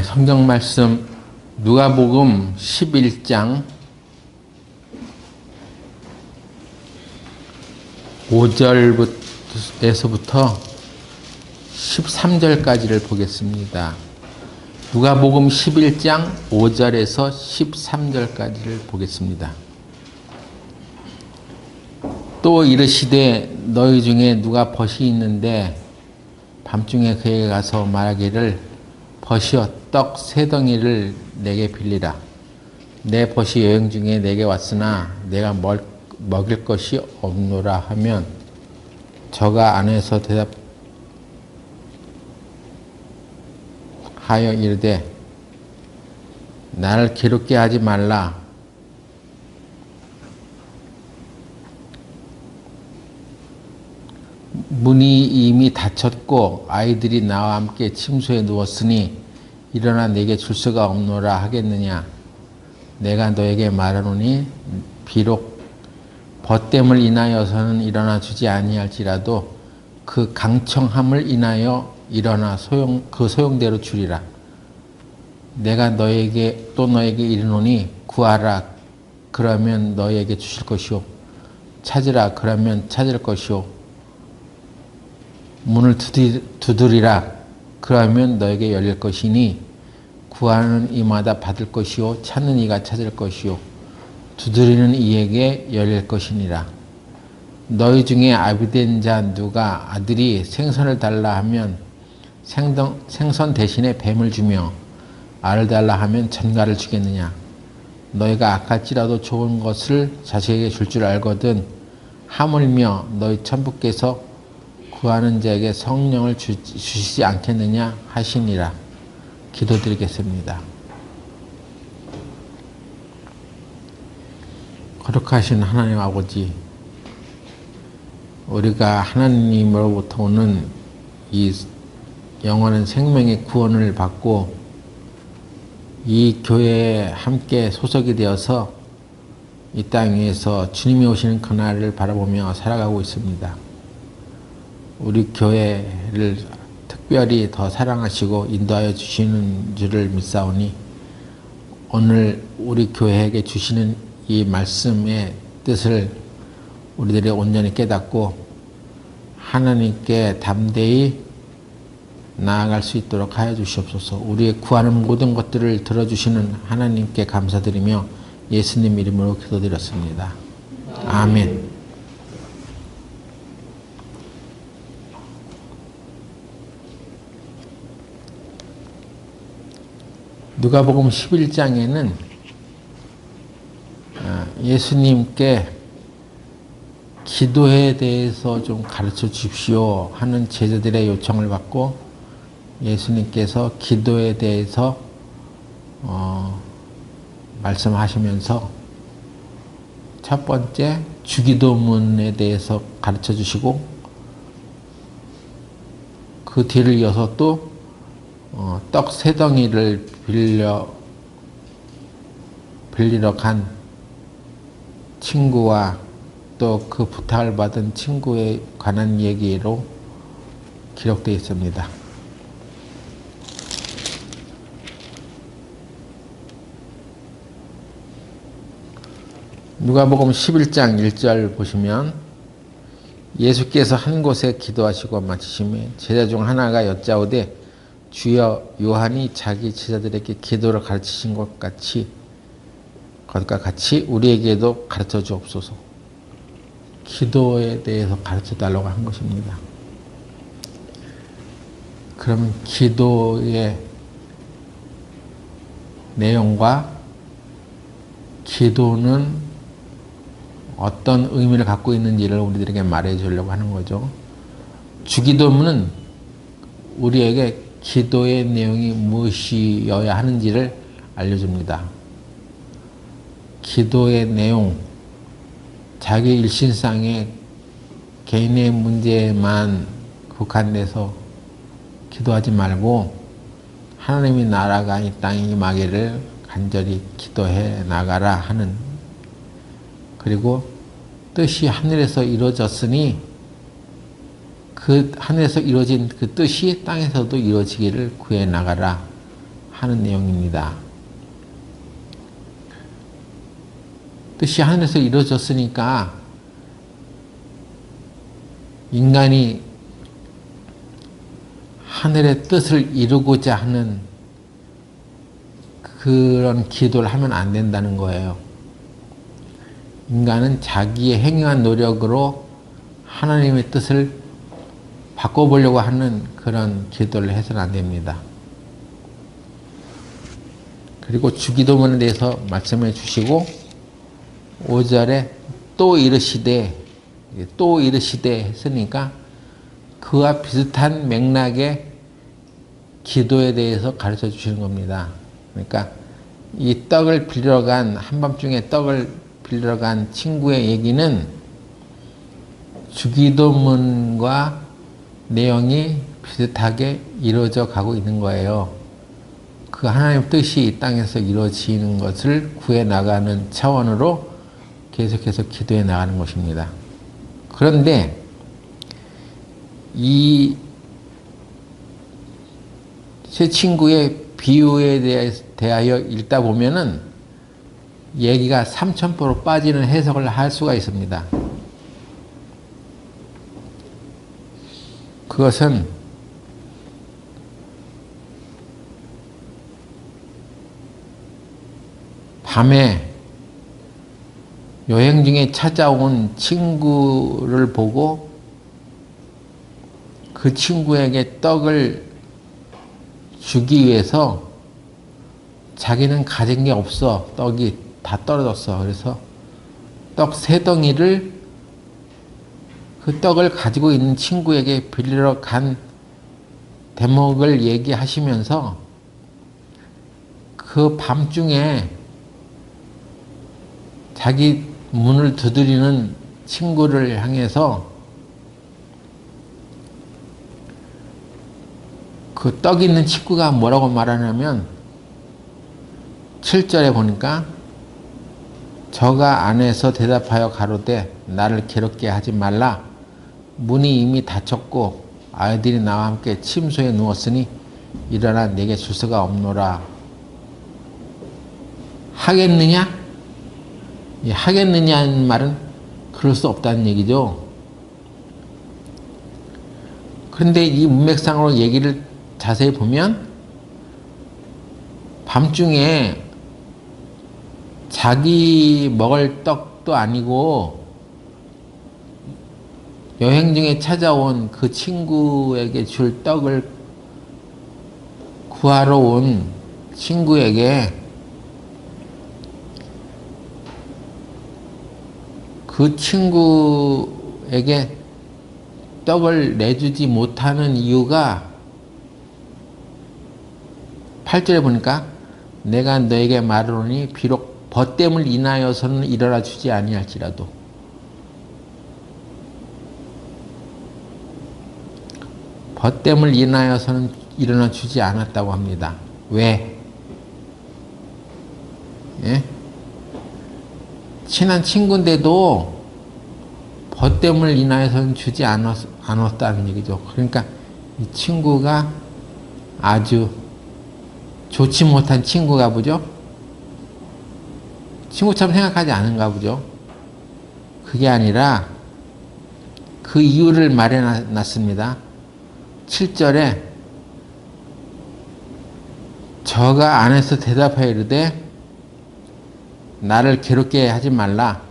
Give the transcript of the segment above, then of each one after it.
성경 말씀 누가복음 11장 5절에서부터 13절까지를 보겠습니다. 누가복음 11장 5절에서 13절까지를 보겠습니다. 또 이르시되 너희 중에 누가 벗이 있는데 밤중에 그에게 가서 말하기를 벗이여 떡 세 덩이를 내게 빌리라. 내 벗이 여행 중에 내게 왔으나 내가 먹일 것이 없노라 하면 저가 안에서 대답하여 이르되 나를 괴롭게 하지 말라. 문이 이미 닫혔고 아이들이 나와 함께 침소에 누웠으니 일어나 내게 줄 수가 없노라 하겠느냐. 내가 너에게 말하노니 비록 벗됨을 인하여서는 일어나 주지 아니할지라도 그 강청함을 인하여 일어나 그 소용대로 주리라. 내가 너에게 이르노니 구하라 그러면 너에게 주실 것이요 찾으라 그러면 찾을 것이요 문을 두드리라 그러면 너에게 열릴 것이니 구하는 이마다 받을 것이요 찾는 이가 찾을 것이요 두드리는 이에게 열릴 것이니라. 너희 중에 아비된 자 누가 아들이 생선을 달라 하면 생선 대신에 뱀을 주며 알을 달라 하면 전갈을 주겠느냐. 너희가 악할지라도 좋은 것을 자식에게 줄 줄 알거든 하물며 너희 천부께서 구하는 자에게 성령을 주시지 않겠느냐 하시니라. 기도드리겠습니다. 거룩하신 하나님 아버지, 우리가 하나님으로부터 오는 이 영원한 생명의 구원을 받고 이 교회에 함께 소속이 되어서 이 땅 위에서 주님이 오시는 그날을 바라보며 살아가고 있습니다. 우리 교회를 특별히 더 사랑하시고 인도하여 주시는 줄을 믿사오니 오늘 우리 교회에게 주시는 이 말씀의 뜻을 우리들이 온전히 깨닫고 하나님께 담대히 나아갈 수 있도록 하여 주시옵소서. 우리의 구하는 모든 것들을 들어주시는 하나님께 감사드리며 예수님 이름으로 기도드렸습니다. 아멘. 누가복음 11장에는 예수님께 기도에 대해서 좀 가르쳐 주십시오 하는 제자들의 요청을 받고 예수님께서 기도에 대해서 말씀하시면서 첫 번째 주기도문에 대해서 가르쳐 주시고 그 뒤를 이어서 또 떡 세 덩이를 빌리러 간 친구와 또 그 부탁을 받은 친구에 관한 얘기로 기록되어 있습니다. 누가복음 11장 1절 보시면 예수께서 한 곳에 기도하시고 마치시며 제자 중 하나가 여짜오되 주여 요한이 자기 제자들에게 기도를 가르치신 것과 같이 우리에게도 가르쳐 주옵소서. 기도에 대해서 가르쳐 달라고 한 것입니다. 그러면 기도의 내용과 기도는 어떤 의미를 갖고 있는지를 우리들에게 말해 주려고 하는 거죠. 주기도문은 우리에게 기도의 내용이 무엇이어야 하는지를 알려줍니다. 기도의 내용, 자기 일신상의 개인의 문제만 국한돼서 기도하지 말고 하나님의 나라가 이 땅에 임하기를 간절히 기도해 나가라 하는, 그리고 뜻이 하늘에서 이루어졌으니 그 하늘에서 이루어진 그 뜻이 땅에서도 이루어지기를 구해 나가라 하는 내용입니다. 뜻이 하늘에서 이루어졌으니까 인간이 하늘의 뜻을 이루고자 하는 그런 기도를 하면 안 된다는 거예요. 인간은 자기의 행위한 노력으로 하나님의 뜻을 바꿔보려고 하는 그런 기도를 해서는 안 됩니다. 그리고 주기도문에 대해서 말씀해 주시고 5절에 또 이르시되 했으니까 그와 비슷한 맥락의 기도에 대해서 가르쳐 주시는 겁니다. 그러니까 이 떡을 빌려 간 한밤중에 떡을 빌려 간 친구의 얘기는 주기도문과 내용이 비슷하게 이루어져 가고 있는 거예요. 그 하나님의 뜻이 이 땅에서 이루어지는 것을 구해 나가는 차원으로 계속해서 기도해 나가는 것입니다. 그런데 이 세 친구의 비유에 대하여 읽다 보면은 얘기가 삼천포로 빠지는 해석을 할 수가 있습니다. 그것은 밤에 여행 중에 찾아온 친구를 보고 그 친구에게 떡을 주기 위해서 자기는 가진 게 없어. 떡이 다 떨어졌어. 그래서 떡 3덩이를 그 떡을 가지고 있는 친구에게 빌리러 간 대목을 얘기하시면서 그 밤중에 자기 문을 두드리는 친구를 향해서 그 떡 있는 친구가 뭐라고 말하냐면 7절에 보니까 저가 안에서 대답하여 가로되 나를 괴롭게 하지 말라. 문이 이미 닫혔고 아이들이 나와 함께 침소에 누웠으니 일어나 내게 줄 수가 없노라. 하겠느냐? 이 하겠느냐는 말은 그럴 수 없다는 얘기죠. 그런데 이 문맥상으로 얘기를 자세히 보면 밤중에 자기 먹을 떡도 아니고 여행 중에 찾아온 그 친구에게 줄 떡을 구하러 온 친구에게 그 친구에게 떡을 내주지 못하는 이유가 8절에 보니까 내가 너에게 말하노니 비록 벗됨을 인하여서는 일어나 주지 아니할지라도 벗됨을 인하여서는 일어나 주지 않았다고 합니다. 왜? 예? 친한 친구인데도 벗됨을 인하여서는 주지 않았다는 얘기죠. 그러니까 이 친구가 아주 좋지 못한 친구가 보죠? 친구처럼 생각하지 않은가 보죠? 그게 아니라 그 이유를 말해놨습니다. 7절에 저가 안에서 대답하여 이르되 나를 괴롭게 하지 말라.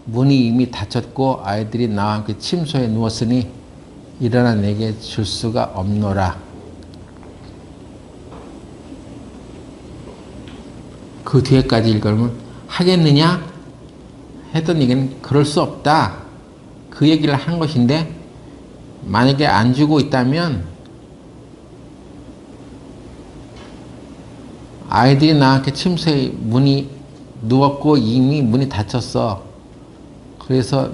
문이 이미 닫혔고 아이들이 나와 함께 침소에 누웠으니 일어나 내게 줄 수가 없노라. 그 뒤에까지 읽으면 하겠느냐? 했던 얘기는 그럴 수 없다. 그 얘기를 한 것인데 만약에 안 주고 있다면 아이들이 나와 함께 침소에 문이 누웠고 이미 문이 닫혔어. 그래서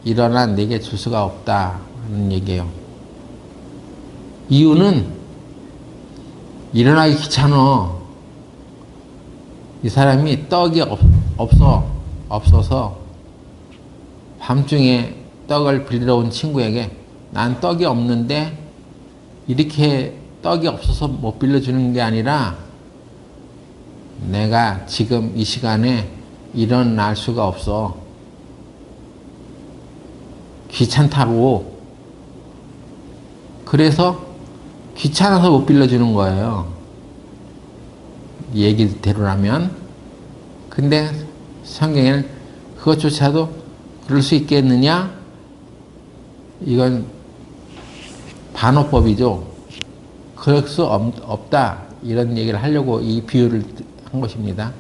일어나 내게 줄 수가 없다는 얘기예요. 이유는 일어나기 귀찮아. 이 사람이 떡이 없어서 밤중에 떡을 빌리러 온 친구에게 난 떡이 없는데 이렇게 떡이 없어서 못 빌려주는 게 아니라 내가 지금 이 시간에 일어날 수가 없어. 귀찮다고. 그래서 귀찮아서 못 빌려주는 거예요. 얘기대로라면. 근데 성경에는 그것조차도 그럴 수 있겠느냐? 이건 반어법이죠. 그럴 수 없다. 이런 얘기를 하려고 이 비유를 한 것입니다.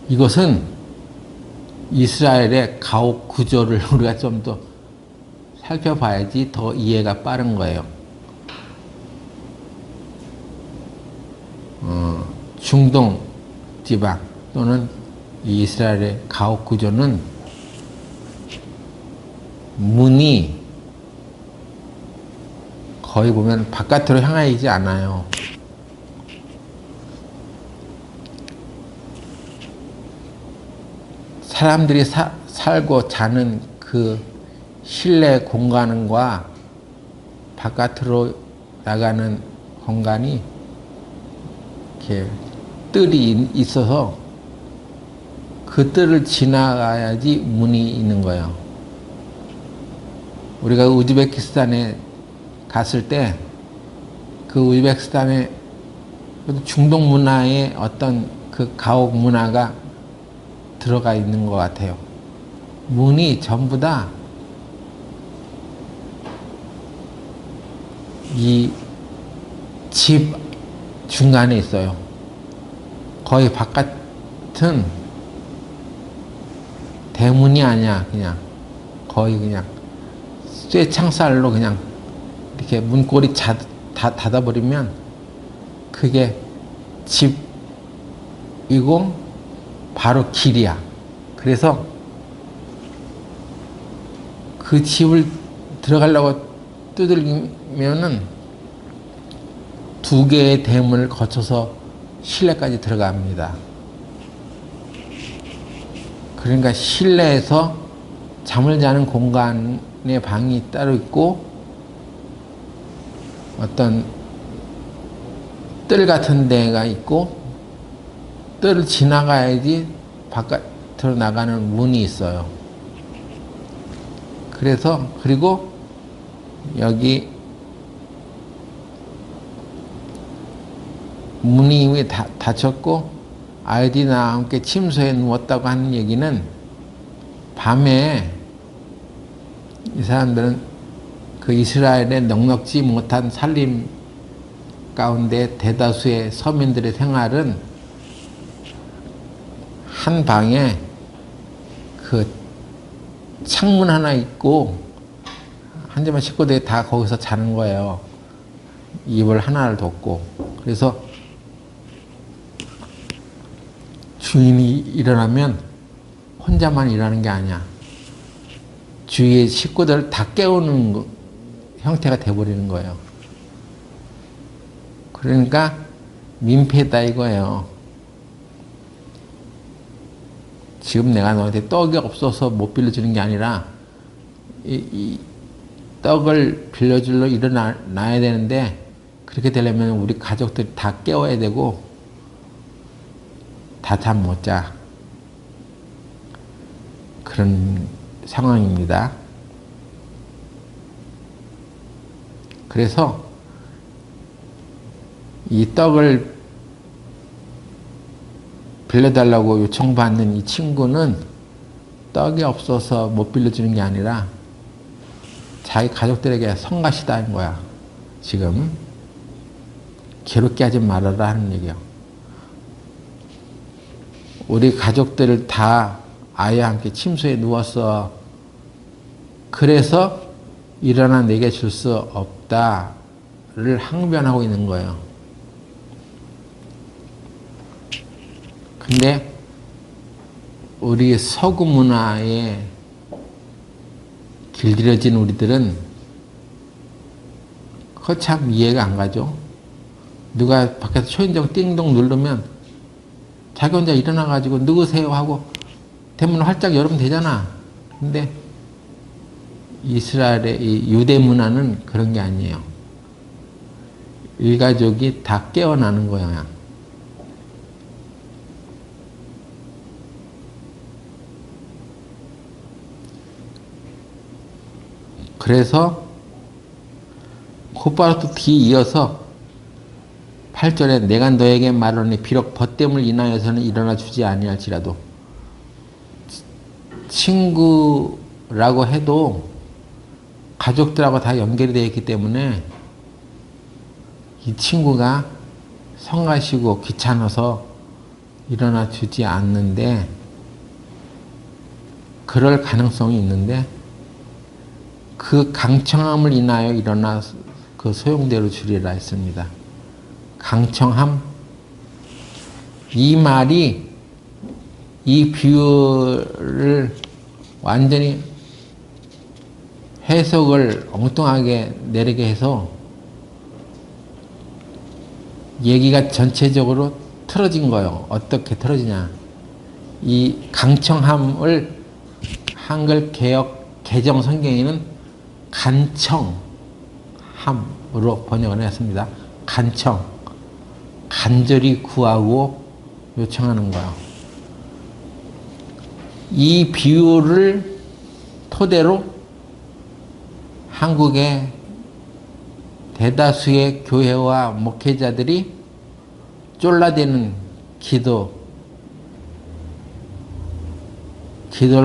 이것은 이스라엘의 가옥 구조를 우리가 좀 더 살펴봐야지 더 이해가 빠른 거예요. 중동 지방 또는 이스라엘의 가옥 구조는 문이 거의 보면 바깥으로 향하여 있지 않아요. 사람들이 살고 자는 그 실내 공간과 바깥으로 나가는 공간이 이렇게 뜰이 있어서 그 뜰을 지나가야지 문이 있는 거예요. 우리가 우즈베키스탄에 갔을 때 그 우즈베키스탄의 중동 문화의 어떤 그 가옥 문화가 들어가 있는 것 같아요. 문이 전부 다 이 집 중간에 있어요. 거의 바깥은 대문이 아니야. 그냥 거의 그냥 쇠창살로 그냥 이렇게 문고리 닫아버리면 그게 집이고 바로 길이야. 그래서 그 집을 들어가려고 두들기면은 두 개의 대문을 거쳐서 실내까지 들어갑니다. 그러니까 실내에서 잠을 자는 공간의 방이 따로 있고 어떤 뜰 같은 데가 있고 뜰을 지나가야지 바깥으로 나가는 문이 있어요. 그래서 그리고 여기 문이 이미 닫혔고 아이들이나 함께 침소에 누웠다고 하는 얘기는 밤에 이 사람들은 그 이스라엘의 넉넉지 못한 살림 가운데 대다수의 서민들의 생활은 한 방에 그 창문 하나 있고 한자만 식구들이 다 거기서 자는 거예요. 이불 하나를 덮고. 그래서 주인이 일어나면 혼자만 일하는 게 아니야. 주위의 식구들을 다 깨우는 형태가 돼버리는 거예요. 그러니까 민폐다 이거예요. 지금 내가 너한테 떡이 없어서 못 빌려주는 게 아니라 이 떡을 빌려주려 일어나야 되는데 그렇게 되려면 우리 가족들이 다 깨워야 되고 다 잠 못 자. 그런 상황입니다. 그래서 이 떡을 빌려달라고 요청받는 이 친구는 떡이 없어서 못 빌려주는 게 아니라 자기 가족들에게 성가시다는 거야. 지금 괴롭게 하지 말아라 하는 얘기야. 우리 가족들을 다 아이와 함께 침소에 누웠어. 그래서 일어나 내게 줄 수 없다를 항변하고 있는 거예요. 근데 우리 서구 문화에 길들여진 우리들은 그거 참 이해가 안 가죠. 누가 밖에서 초인종 띵동 누르면 자기 혼자 일어나가지고 누구세요 하고 대문을 활짝 열으면 되잖아. 근데 이스라엘의 이 유대 문화는 그런 게 아니에요. 일가족이 다 깨어나는 거야. 그래서 곧바로 또 뒤에 이어서 8절에 내가 너에게 말하노니 비록 벗됨을 인하여서는 일어나 주지 아니할지라도, 친구라고 해도 가족들하고 다 연결이 되어 있기 때문에 이 친구가 성가시고 귀찮아서 일어나 주지 않는데, 그럴 가능성이 있는데 그 강청함을 인하여 일어나 그 소용대로 주리라 했습니다. 강청함, 이 말이 이 비유를 완전히 해석을 엉뚱하게 내리게 해서 얘기가 전체적으로 틀어진 거예요. 어떻게 틀어지냐. 이 강청함을 한글 개역 개정 성경에는 간청함으로 번역을 했습니다. 간청, 간절히 구하고 요청하는 거예요. 이 비유를 토대로 한국의 대다수의 교회와 목회자들이 쫄라대는 기도를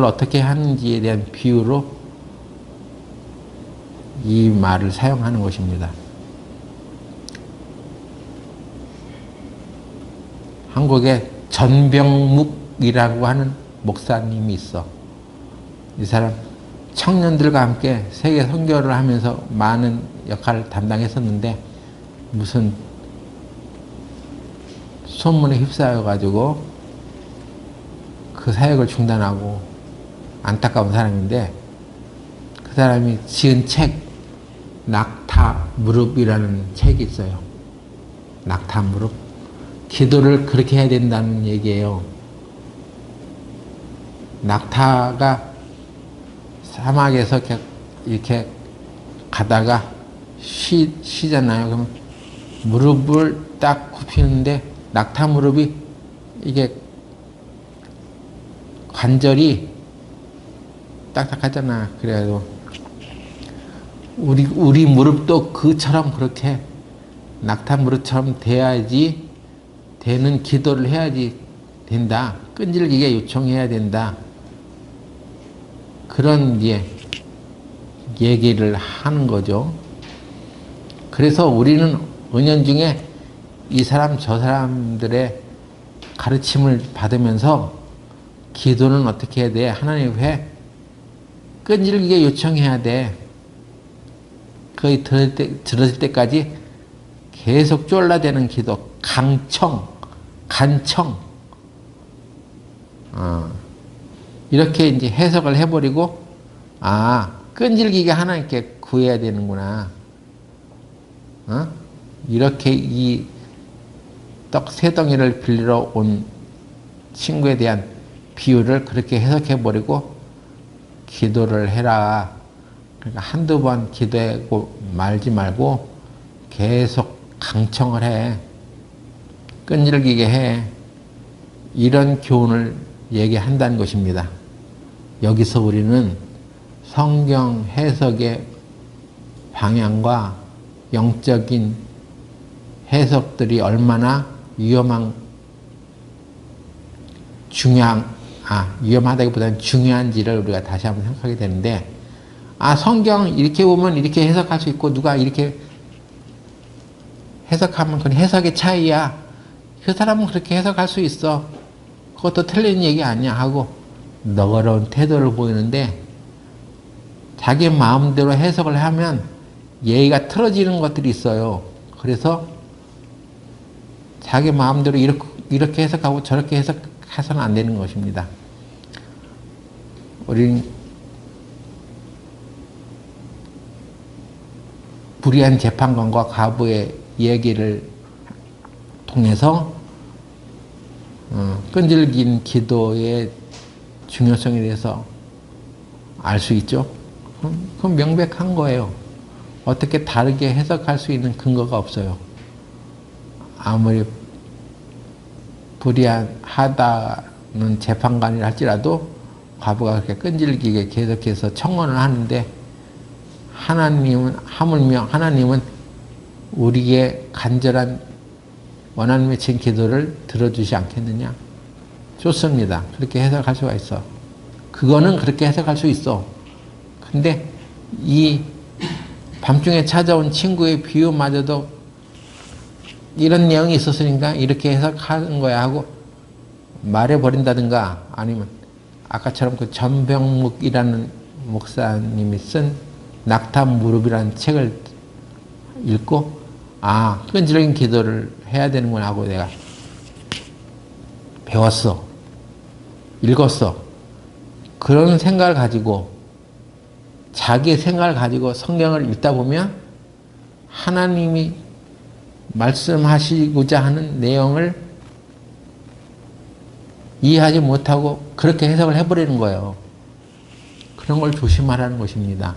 어떻게 하는지에 대한 비유로 이 말을 사용하는 것입니다. 한국에 전병묵이라고 하는 목사님이 있어. 이 사람 청년들과 함께 세계 선교를 하면서 많은 역할을 담당했었는데 무슨 소문에 휩싸여 가지고 그 사역을 중단하고 안타까운 사람인데, 그 사람이 지은 책 낙타 무릎이라는 책이 있어요. 낙타 무릎. 기도를 그렇게 해야 된다는 얘기예요. 낙타가 사막에서 이렇게 가다가 쉬잖아요. 그러면 무릎을 딱 굽히는데 낙타 무릎이 이게 관절이 딱딱하잖아. 그래도 우리 무릎도 그처럼 그렇게 낙타 무릎처럼 돼야지 되는 기도를 해야지 된다. 끈질기게 요청해야 된다. 그런 얘기를 하는 거죠. 그래서 우리는 은연중에 이 사람 저 사람들의 가르침을 받으면서 기도는 어떻게 해야 돼? 하나님 앞에 끈질기게 요청해야 돼. 거의 들어질 때까지 계속 쫄라대는 기도, 강청, 간청, 이렇게 이제 해석을 해버리고, 끈질기게 하나님께 구해야 되는구나. 이렇게 이 떡 세 덩이를 빌리러 온 친구에 대한 비유를 그렇게 해석해버리고 기도를 해라. 그러니까 한두 번 기도하고 말지 말고 계속 강청을 해. 끈질기게 해. 이런 교훈을 얘기한다는 것입니다. 여기서 우리는 성경 해석의 방향과 영적인 해석들이 얼마나 위험하다기보다는 중요한지를 우리가 다시 한번 생각하게 되는데, 성경 이렇게 보면 이렇게 해석할 수 있고, 누가 이렇게 해석하면 그건 해석의 차이야. 그 사람은 그렇게 해석할 수 있어. 그것도 틀린 얘기 아니야 하고 너그러운 태도를 보이는데, 자기 마음대로 해석을 하면 예의가 틀어지는 것들이 있어요. 그래서 자기 마음대로 이렇게 해석하고 저렇게 해석해서는 안 되는 것입니다. 우리는 불의한 재판관과 과부의 얘기를 통해서 끈질긴 기도의 중요성에 대해서 알 수 있죠. 그건 명백한 거예요. 어떻게 다르게 해석할 수 있는 근거가 없어요. 아무리 불의하다는 재판관이라 할지라도 과부가 그렇게 끈질기게 계속해서 청원을 하는데 하나님은 하물며 하나님은 우리의 간절한 원한 맺힌 기도를 들어주지 않겠느냐? 좋습니다. 그렇게 해석할 수가 있어. 그거는 그렇게 해석할 수 있어. 근데 이 밤중에 찾아온 친구의 비유마저도 이런 내용이 있었으니까 이렇게 해석하는 거야 하고 말해버린다든가 아니면 아까처럼 그 전병묵이라는 목사님이 쓴 낙타무릎이라는 책을 읽고 아 끈질긴 기도를 해야 되는구나 하고 내가 배웠어. 읽었어. 그런 생각을 가지고 자기의 생각을 가지고 성경을 읽다 보면 하나님이 말씀하시고자 하는 내용을 이해하지 못하고 그렇게 해석을 해버리는 거예요. 그런 걸 조심하라는 것입니다.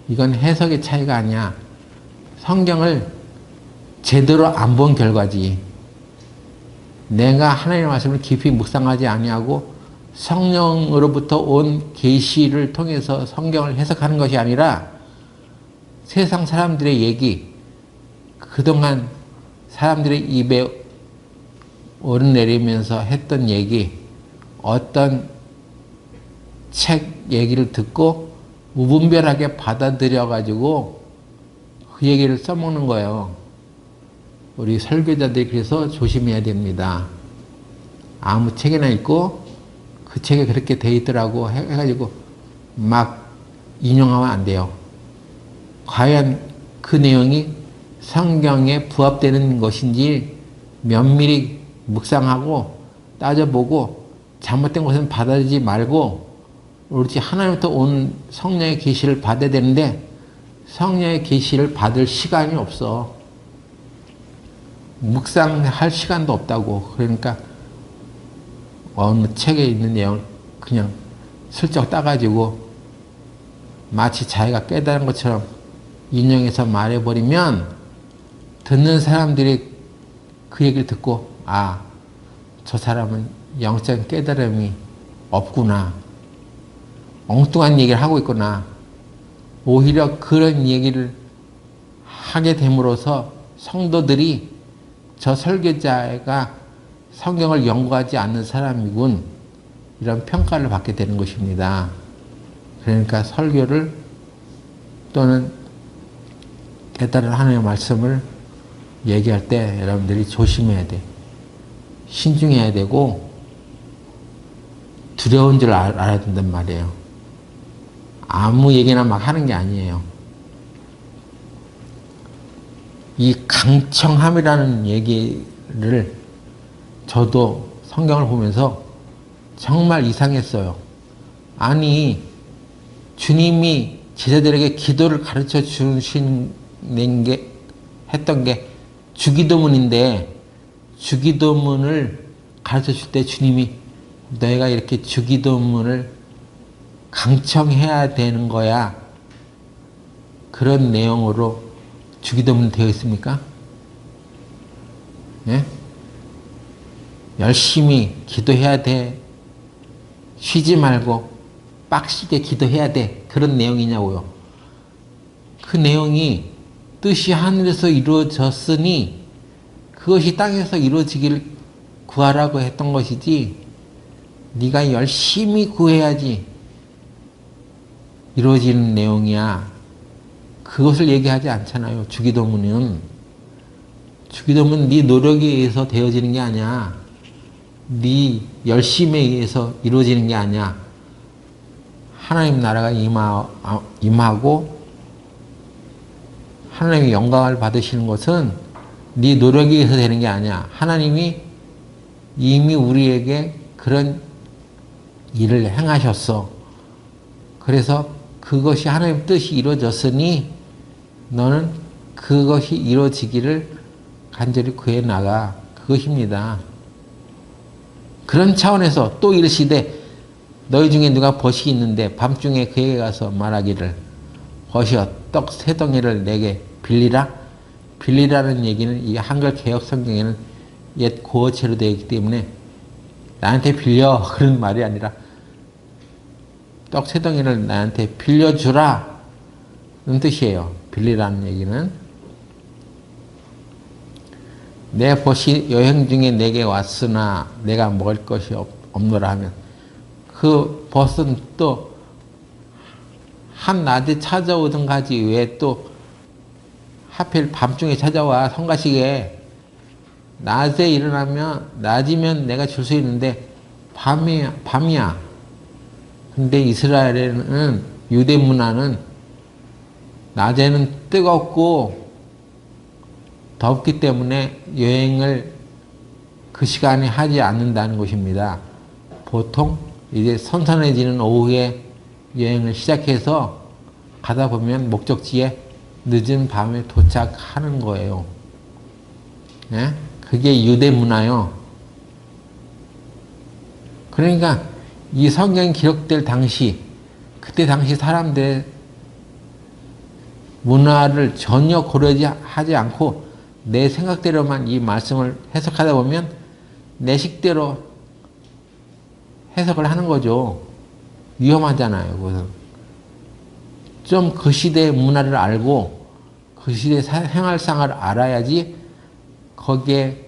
이건 해석의 차이가 아니야. 성경을 제대로 안 본 결과지. 내가 하나님의 말씀을 깊이 묵상하지 아니하고 성령으로부터 온 계시를 통해서 성경을 해석하는 것이 아니라 세상 사람들의 얘기, 그동안 사람들의 입에 오르내리면서 했던 얘기, 어떤 책 얘기를 듣고 무분별하게 받아들여가지고 그 얘기를 써먹는 거예요. 우리 설교자들이 그래서 조심해야 됩니다. 아무 책이나 읽고 그 책에 그렇게 돼 있더라고 해가지고 막 인용하면 안 돼요. 과연 그 내용이 성경에 부합되는 것인지 면밀히 묵상하고 따져보고 잘못된 것은 받아들이지 말고 오로지 하나님부터 온 성령의 계시를 받아야 되는데 성령의 계시를 받을 시간이 없어. 묵상할 시간도 없다고. 그러니까 어느 책에 있는 내용을 그냥 슬쩍 따가지고 마치 자기가 깨달은 것처럼 인용해서 말해버리면 듣는 사람들이 그 얘기를 듣고 아, 저 사람은 영적 깨달음이 없구나. 엉뚱한 얘기를 하고 있구나. 오히려 그런 얘기를 하게 됨으로써 성도들이 저 설교자가 성경을 연구하지 않는 사람이군 이런 평가를 받게 되는 것입니다. 그러니까 설교를 또는 깨달은 하나님의 말씀을 얘기할 때 여러분들이 조심해야 돼. 신중해야 되고 두려운 줄 알아야 된단 말이에요. 아무 얘기나 막 하는 게 아니에요. 이 강청함이라는 얘기를 저도 성경을 보면서 정말 이상했어요. 아니 주님이 제자들에게 기도를 가르쳐 주신 게 했던 게 주기도문인데 주기도문을 가르쳐 줄 때 주님이 너희가 이렇게 주기도문을 강청해야 되는 거야. 그런 내용으로 주기도문 되어 있습니까? 예? 열심히 기도해야 돼. 쉬지 말고 빡시게 기도해야 돼. 그런 내용이냐고요. 그 내용이 뜻이 하늘에서 이루어졌으니 그것이 땅에서 이루어지기를 구하라고 했던 것이지 네가 열심히 구해야지 이루어지는 내용이야. 그것을 얘기하지 않잖아요. 주기도문은. 주기도문은 네 노력에 의해서 되어지는 게 아니야. 네 열심에 의해서 이루어지는 게 아니야. 하나님 나라가 임하고 하나님의 영광을 받으시는 것은 네 노력에 의해서 되는 게 아니야. 하나님이 이미 우리에게 그런 일을 행하셨어. 그래서 그것이 하나님 뜻이 이루어졌으니 너는 그것이 이루어지기를 간절히 구해 나가. 그것입니다. 그런 차원에서 또 이르시되 너희 중에 누가 벗이 있는데 밤중에 그에게 가서 말하기를 벗이여 떡 세 덩이를 내게 빌리라. 빌리라는 얘기는 이 한글 개역 성경에는 옛 고어체로 되어 있기 때문에 나한테 빌려 그런 말이 아니라 떡 세 덩이를 나한테 빌려주라 는 뜻이에요. 빌리라는 얘기는 내 벗이 여행 중에 내게 왔으나 내가 먹을 것이 없노라 하면 그 벗은 또 한낮에 찾아오던 가지 왜 또 하필 밤중에 찾아와 성가시게 낮에 일어나면 낮이면 내가 줄 수 있는데 밤이야. 근데 이스라엘에는 유대 문화는 낮에는 뜨겁고 덥기 때문에 여행을 그 시간에 하지 않는다는 것입니다. 보통 이제 선선해지는 오후에 여행을 시작해서 가다 보면 목적지에 늦은 밤에 도착하는 거예요. 네? 그게 유대 문화요. 그러니까 이 성경이 기록될 당시, 그때 당시 사람들의 문화를 전혀 고려하지 않고 내 생각대로만 이 말씀을 해석하다 보면 내 식대로 해석을 하는 거죠. 위험하잖아요. 그래서 좀 그 시대의 문화를 알고 그 시대의 생활상을 알아야지 거기에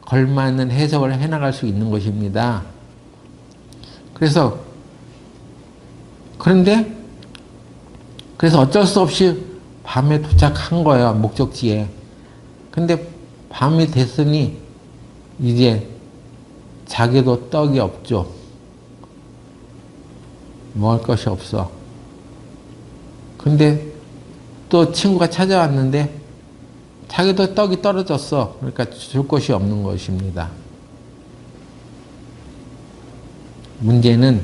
걸맞는 해석을 해나갈 수 있는 것입니다. 그래서 어쩔 수 없이 밤에 도착한 거예요. 목적지에. 근데 밤이 됐으니 이제 자기도 떡이 없죠. 먹을 것이 없어. 근데 또 친구가 찾아왔는데 자기도 떡이 떨어졌어. 그러니까 줄 것이 없는 것입니다. 문제는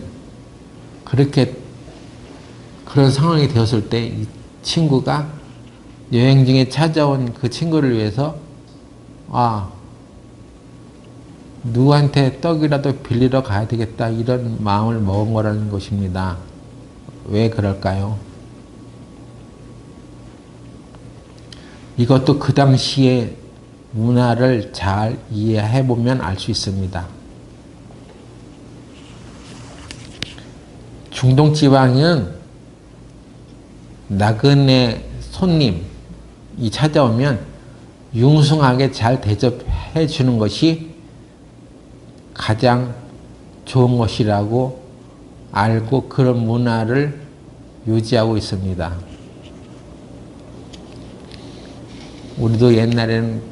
그런 상황이 되었을 때 이 친구가 여행 중에 찾아온 그 친구를 위해서 누구한테 떡이라도 빌리러 가야 되겠다 이런 마음을 먹은 거라는 것입니다. 왜 그럴까요? 이것도 그 당시의 문화를 잘 이해해 보면 알 수 있습니다. 중동 지방은 나그네 손님이 찾아오면 융숭하게 잘 대접해 주는 것이 가장 좋은 것이라고 알고 그런 문화를 유지하고 있습니다. 우리도 옛날에는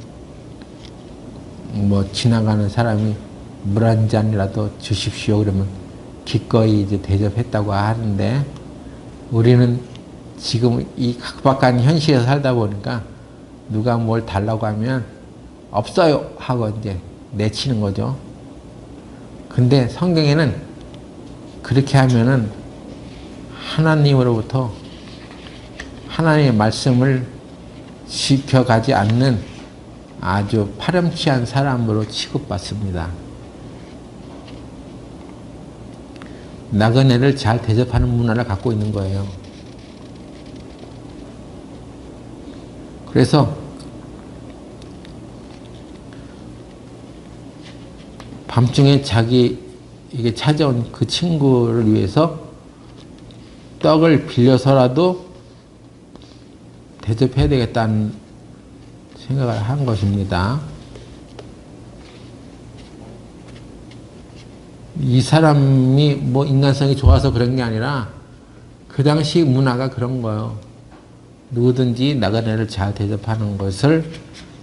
지나가는 사람이 물 한 잔이라도 주십시오 그러면 기꺼이 이제 대접했다고 하는데 우리는 지금 이 각박한 현실에 살다 보니까 누가 뭘 달라고 하면 없어요 하고 이제 내치는 거죠. 근데 성경에는 그렇게 하면은 하나님으로부터 하나님의 말씀을 지켜가지 않는 아주 파렴치한 사람으로 취급받습니다. 나그네를 잘 대접하는 문화를 갖고 있는 거예요. 그래서 밤중에 자기에게 찾아온 그 친구를 위해서 떡을 빌려서라도 대접해야 되겠다는 생각을 한 것입니다. 이 사람이 인간성이 좋아서 그런 게 아니라 그 당시 문화가 그런 거예요. 누구든지 나그네를 잘 대접하는 것을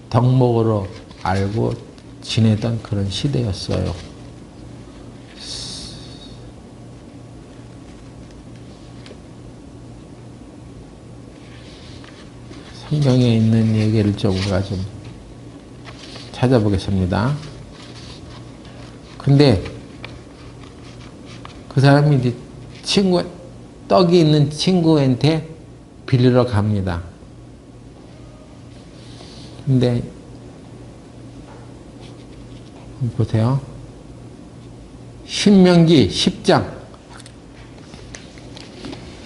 덕목으로 알고 지내던 그런 시대였어요. 성경에 있는 얘기를 우리가 좀 찾아보겠습니다. 근데 그 사람이 이제 떡이 있는 친구한테 빌리러 갑니다. 근데 보세요. 신명기 10장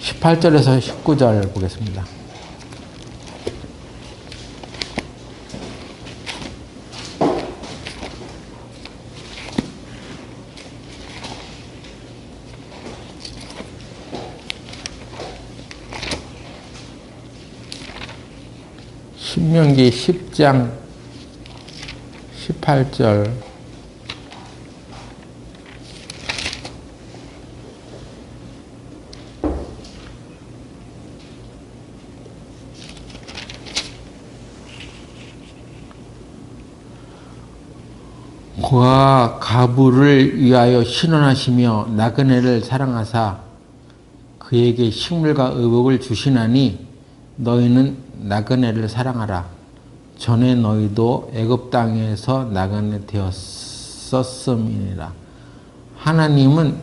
18절에서 19절 보겠습니다. 신명기 10장 18절. 그가 가부를 위하여 신원하시며 나그네를 사랑하사 그에게 식물과 의복을 주시나니 너희는 나그네를 사랑하라. 전에 너희도 애굽 땅에서 나그네 되었었음이니라. 하나님은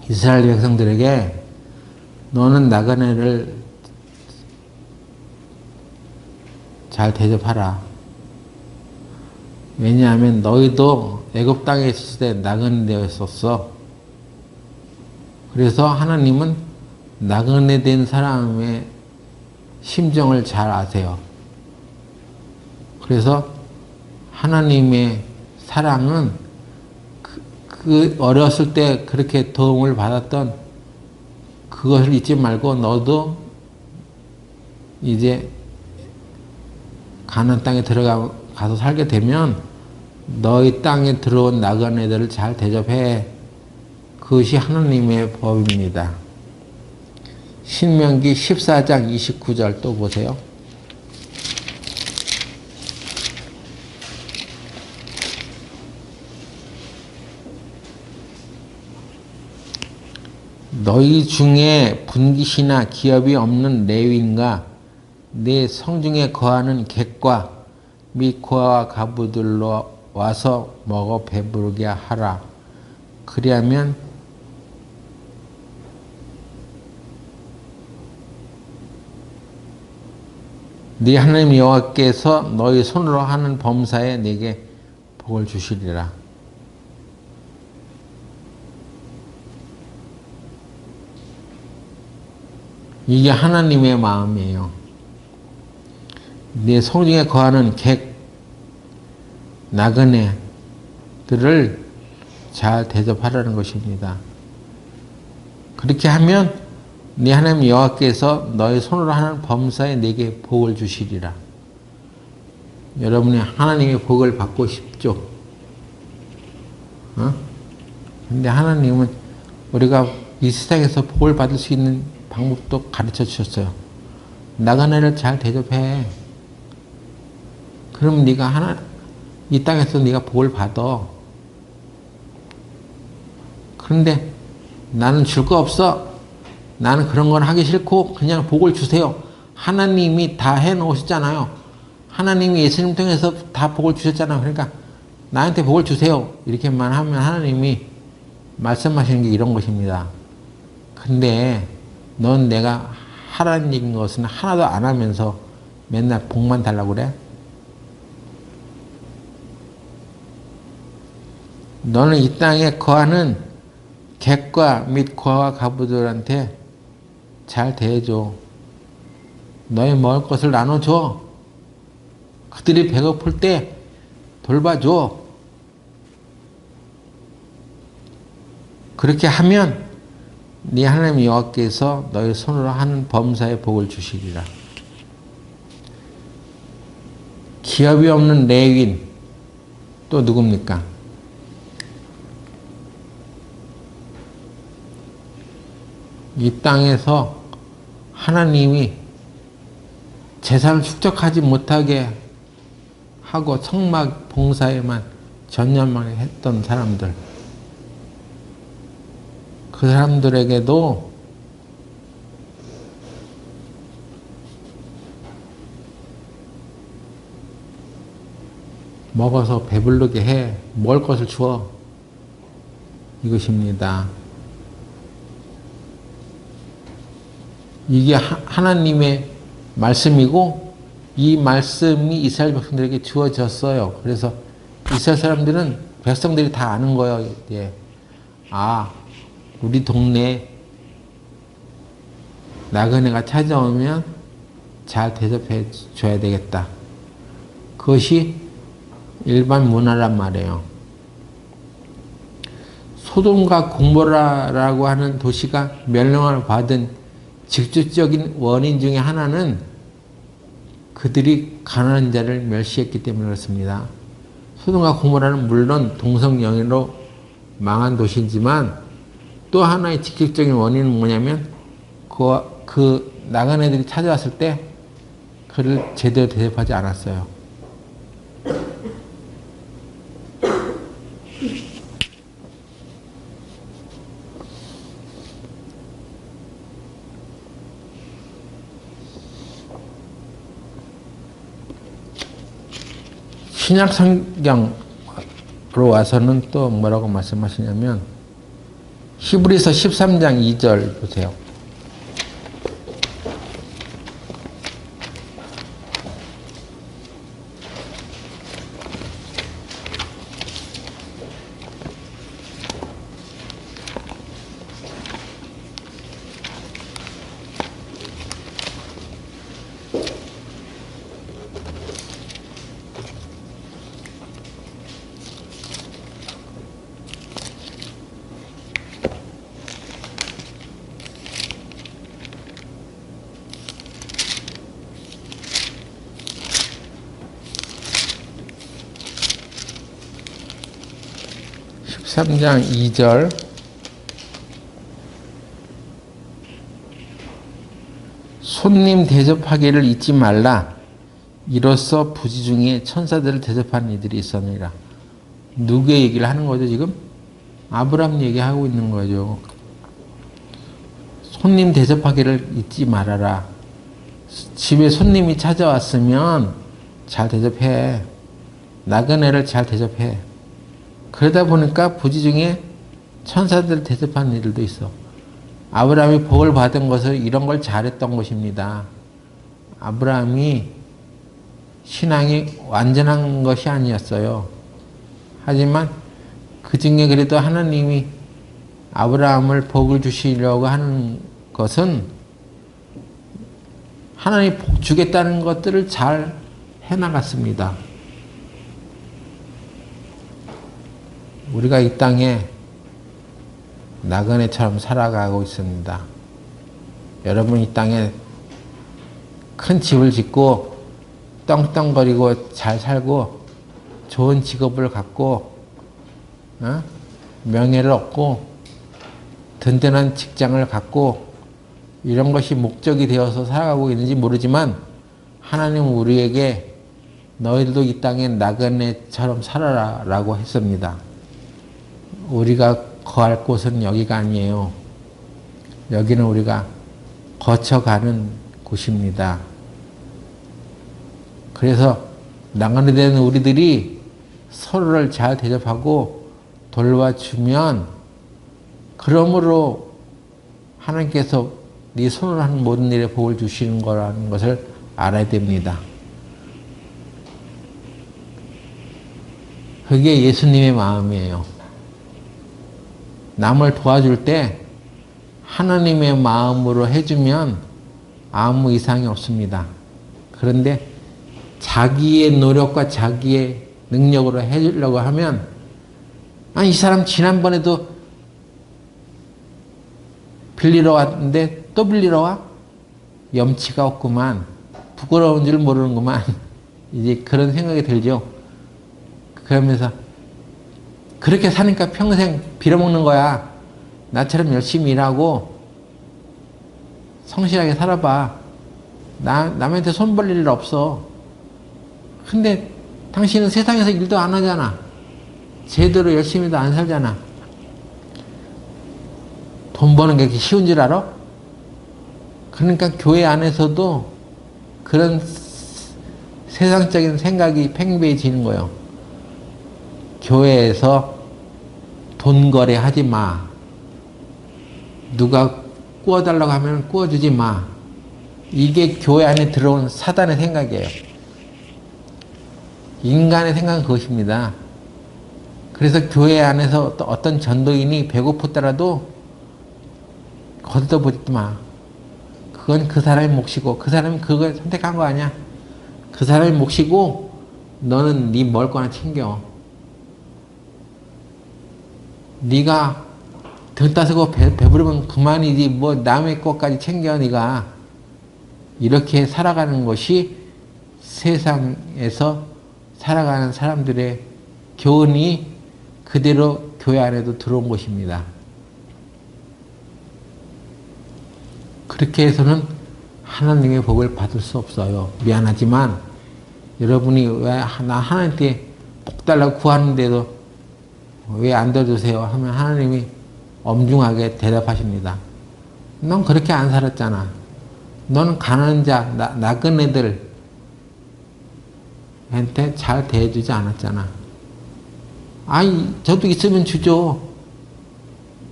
이스라엘 백성들에게 너는 나그네를 잘 대접하라. 왜냐하면 너희도 애굽 땅에 있을 때 나그네 되었었어. 그래서 하나님은 나그네 된 사람의 심정을 잘 아세요. 그래서 하나님의 사랑은 그 어렸을 때 그렇게 도움을 받았던 그것을 잊지 말고 너도 이제 가나안 땅에 가서 살게 되면 너희 땅에 들어온 나그네들을 잘 대접해. 그것이 하나님의 법입니다. 신명기 14장 29절 또 보세요. 너희 중에 분깃이나 기업이 없는 레위인과 내 성중에 거하는 객과 및 고아와 가부들로 와서 먹어 배부르게 하라. 그리하면 네 하나님 여호와께서 너희 손으로 하는 범사에 네게 복을 주시리라. 이게 하나님의 마음이에요. 네 성중에 거하는 객, 나그네들을 잘 대접하라는 것입니다. 그렇게 하면 네 하나님 여호와께서 너의 손으로 하는 범사에 네게 복을 주시리라. 여러분이 하나님의 복을 받고 싶죠? 근데 하나님은 우리가 이 세상에서 복을 받을 수 있는 방법도 가르쳐 주셨어요. 나그네를 잘 대접해. 그럼 네가 이 땅에서 네가 복을 받아. 그런데 나는 줄 거 없어. 나는 그런 건 하기 싫고 그냥 복을 주세요. 하나님이 다 해놓으셨잖아요. 하나님이 예수님 통해서 다 복을 주셨잖아요. 그러니까 나한테 복을 주세요. 이렇게만 하면 하나님이 말씀하시는 게 이런 것입니다. 근데 넌 내가 하라는 얘기인 것은 하나도 안 하면서 맨날 복만 달라고 그래? 너는 이 땅에 거하는 객과 및 고아와 가부들한테 잘 대해줘. 너의 먹을 것을 나눠줘. 그들이 배고플 때 돌봐줘. 그렇게 하면 네 하나님 여호와께서 너의 손으로 하는 범사에 복을 주시리라. 기업이 없는 레위인 또 누굽니까? 이 땅에서 하나님이 재산을 축적하지 못하게 하고 성막 봉사에만 전념만 했던 사람들, 그 사람들에게도 먹어서 배부르게 해. 먹을 것을 주어. 이것입니다. 이게 하나님의 말씀이고 이 말씀이 이스라엘 백성들에게 주어졌어요. 그래서 이스라엘 사람들은 백성들이 다 아는 거예요. 예. 아, 우리 동네에 나그네가 찾아오면 잘 대접해 줘야 되겠다. 그것이 일반 문화란 말이에요. 소돔과 고모라라고 하는 도시가 멸망을 받은 직접적인 원인 중에 하나는 그들이 가난한 자를 멸시했기 때문에 그렇습니다. 소돔과 고모라는 물론 동성연애로 망한 도시이지만 또 하나의 직접적인 원인은 뭐냐면 그 나간 애들이 찾아왔을 때 그를 제대로 대접하지 않았어요. 신약 성경으로 와서는 또 뭐라고 말씀하시냐면 히브리서 13장 2절 보세요. 삼 장 2절 손님 대접하기를 잊지 말라. 이로써 부지 중에 천사들을 대접하는 이들이 있었느니라. 누구의 얘기를 하는 거죠 지금? 아브라함 얘기하고 있는 거죠. 손님 대접하기를 잊지 말아라. 집에 손님이 찾아왔으면 잘 대접해. 나그네를 잘 대접해. 그러다 보니까 부지 중에 천사들을 대접하는 일들도 있어. 아브라함이 복을 받은 것은 이런 걸 잘했던 것입니다. 아브라함이 신앙이 완전한 것이 아니었어요. 하지만 그 중에 그래도 하나님이 아브라함을 복을 주시려고 하는 것은 하나님이 복 주겠다는 것들을 잘 해나갔습니다. 우리가 이 땅에 나그네처럼 살아가고 있습니다. 여러분 이 땅에 큰 집을 짓고 떵떵거리고 잘 살고 좋은 직업을 갖고 명예를 얻고 든든한 직장을 갖고 이런 것이 목적이 되어서 살아가고 있는지 모르지만 하나님은 우리에게 너희들도 이 땅에 나그네처럼 살아라 라고 했습니다. 우리가 거할 곳은 여기가 아니에요. 여기는 우리가 거쳐가는 곳입니다. 그래서 나그네 되는 우리들이 서로를 잘 대접하고 돌봐주면 그러므로 하나님께서 네 손으로 하는 모든 일에 복을 주시는 거라는 것을 알아야 됩니다. 그게 예수님의 마음이에요. 남을 도와줄 때 하나님의 마음으로 해주면 아무 이상이 없습니다. 그런데 자기의 노력과 자기의 능력으로 해주려고 하면 이 사람 지난번에도 빌리러 왔는데 또 빌리러 와? 염치가 없구만. 부끄러운 줄 모르는구만. 이제 그런 생각이 들죠. 그러면서 그렇게 사니까 평생 빌어먹는 거야. 나처럼 열심히 일하고 성실하게 살아봐. 남한테 손 벌릴 일 없어. 근데 당신은 세상에서 일도 안 하잖아. 제대로 열심히도 안 살잖아. 돈 버는 게 그렇게 쉬운 줄 알아? 그러니까 교회 안에서도 그런 세상적인 생각이 팽배해지는 거예요. 교회에서 돈 거래하지 마. 누가 구워달라고 하면 구워주지 마. 이게 교회 안에 들어온 사단의 생각이에요. 인간의 생각은 그것입니다. 그래서 교회 안에서 어떤 전도인이 배고프더라도 거들떠보지 마. 그건 그 사람의 몫이고 그 사람이 그걸 선택한 거 아니야. 그 사람의 몫이고 너는 네 먹을 거나 챙겨. 네가 등 따스고 배부르면 그만이지 뭐 남의 것까지 챙겨. 네가 이렇게 살아가는 것이 세상에서 살아가는 사람들의 교훈이 그대로 교회 안에도 들어온 것입니다. 그렇게 해서는 하나님의 복을 받을 수 없어요. 미안하지만 여러분이 왜 나 하나님께 복 달라고 구하는데도 왜 안 들어주세요 하면 하나님이 엄중하게 대답하십니다. 넌 그렇게 안 살았잖아. 너는 가난한 자, 나그네들 한테 잘 대해주지 않았잖아. 아이, 저도 있으면 주죠.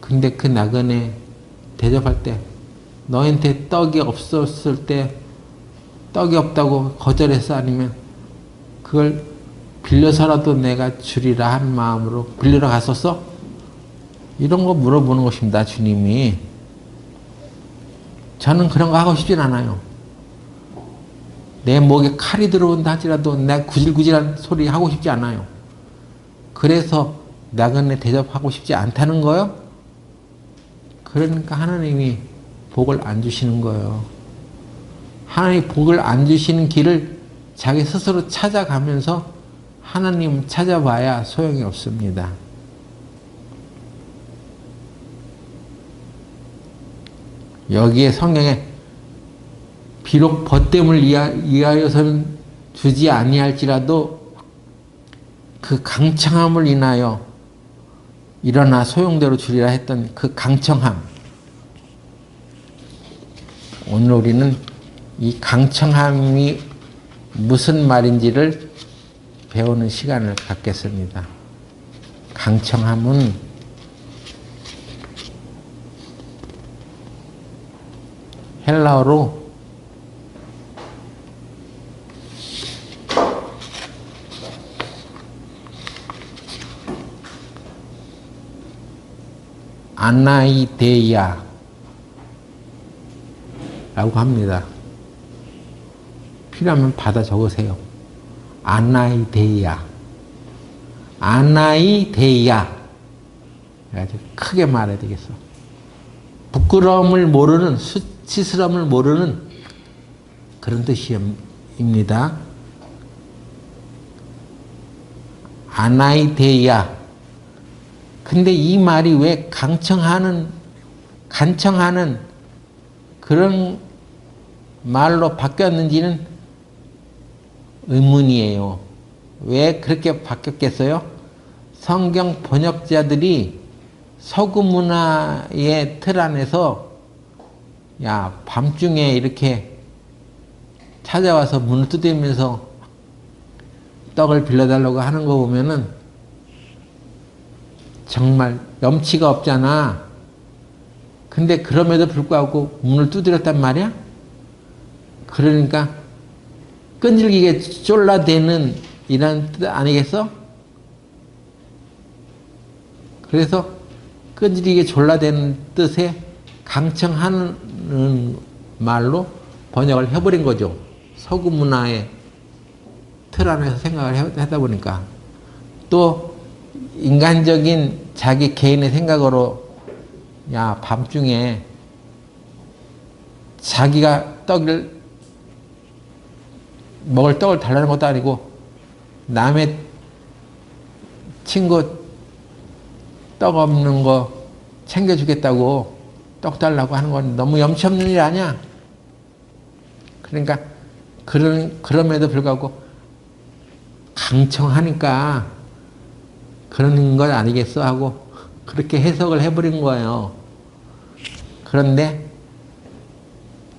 근데 그 나그네 대접할 때 너한테 떡이 없었을 때 떡이 없다고 거절했어? 아니면 그걸 빌려서라도 내가 주리라 한 마음으로 빌리러 갔었어? 이런 거 물어보는 것입니다. 주님이. 저는 그런 거 하고 싶진 않아요. 내 목에 칼이 들어온다 할지라도 내가 구질구질한 소리 하고 싶지 않아요. 그래서 나그네 대접하고 싶지 않다는 거요? 그러니까 하나님이 복을 안 주시는 거예요. 하나님이 복을 안 주시는 길을 자기 스스로 찾아가면서 하나님 찾아봐야 소용이 없습니다. 여기에 성경에 비록 벗됨을 위하여서는 주지 아니할지라도 그 강청함을 인하여 일어나 소용대로 주리라 했던 그 강청함. 오늘 우리는 이 강청함이 무슨 말인지를 배우는 시간을 갖겠습니다. 강청함은 헬라어로 아나이데이아 라고 합니다. 필요하면 받아 적으세요. 아나이데이아. 아나이데이아. 그래가지고 크게 말해야 되겠어. 부끄러움을 모르는, 수치스러움을 모르는 그런 뜻입니다. 아나이데이아. 근데 이 말이 왜 간청하는 그런 말로 바뀌었는지는 의문이에요. 왜 그렇게 바뀌었겠어요? 성경 번역자들이 서구 문화의 틀 안에서 야, 밤중에 이렇게 찾아와서 문을 두드리면서 떡을 빌려달라고 하는 거 보면은 정말 염치가 없잖아. 근데 그럼에도 불구하고 문을 두드렸단 말이야? 그러니까 끈질기게 쫄라대는 이런 뜻 아니겠어? 그래서 끈질기게 졸라대는 뜻에 강청하는 말로 번역을 해버린 거죠. 서구 문화의 틀 안에서 생각을 하다 보니까. 또 인간적인 자기 개인의 생각으로 야, 밤중에 자기가 먹을 떡을 달라는 것도 아니고 남의 친구 떡 없는 거 챙겨주겠다고 떡 달라고 하는 건 너무 염치 없는 일 아니야? 그러니까 그럼에도 불구하고 강청하니까 그런 건 아니겠어 하고 그렇게 해석을 해버린 거예요. 그런데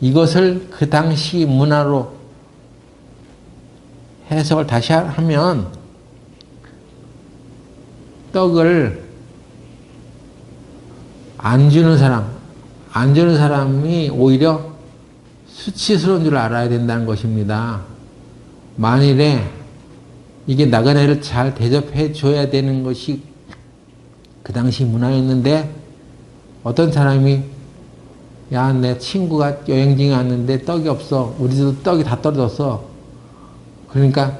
이것을 그 당시 문화로 해석을 다시 하면 떡을 안 주는 사람이 오히려 수치스러운 줄 알아야 된다는 것입니다. 만일에 이게 나그네를 잘 대접해 줘야 되는 것이 그 당시 문화였는데 어떤 사람이 야, 내 친구가 여행중에 왔는데 떡이 없어. 우리도 떡이 다 떨어졌어. 그러니까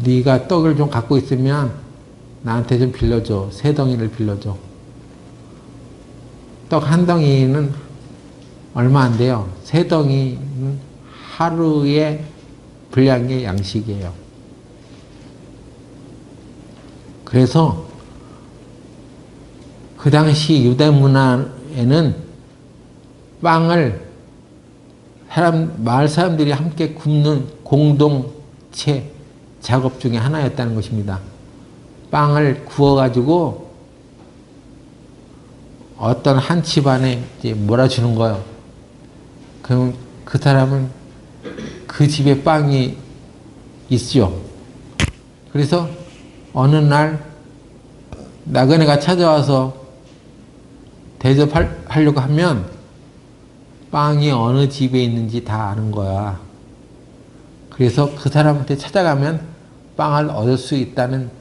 네가 떡을 좀 갖고 있으면 나한테 좀 빌려줘. 3덩이를 빌려줘. 떡 한 덩이는 얼마 안 돼요. 3덩이는 하루의 분량의 양식이에요. 그래서 그 당시 유대 문화에는 빵을 마을 사람들이 함께 굽는 공동체 작업 중에 하나였다는 것입니다. 빵을 구워가지고 어떤 한 집안에 이제 몰아주는 거예요. 그럼 그 사람은 그 집에 빵이 있죠. 그래서 어느 날 나그네가 찾아와서 대접하려고 하면 빵이 어느 집에 있는지 다 아는 거야. 그래서 그 사람한테 찾아가면 빵을 얻을 수 있다는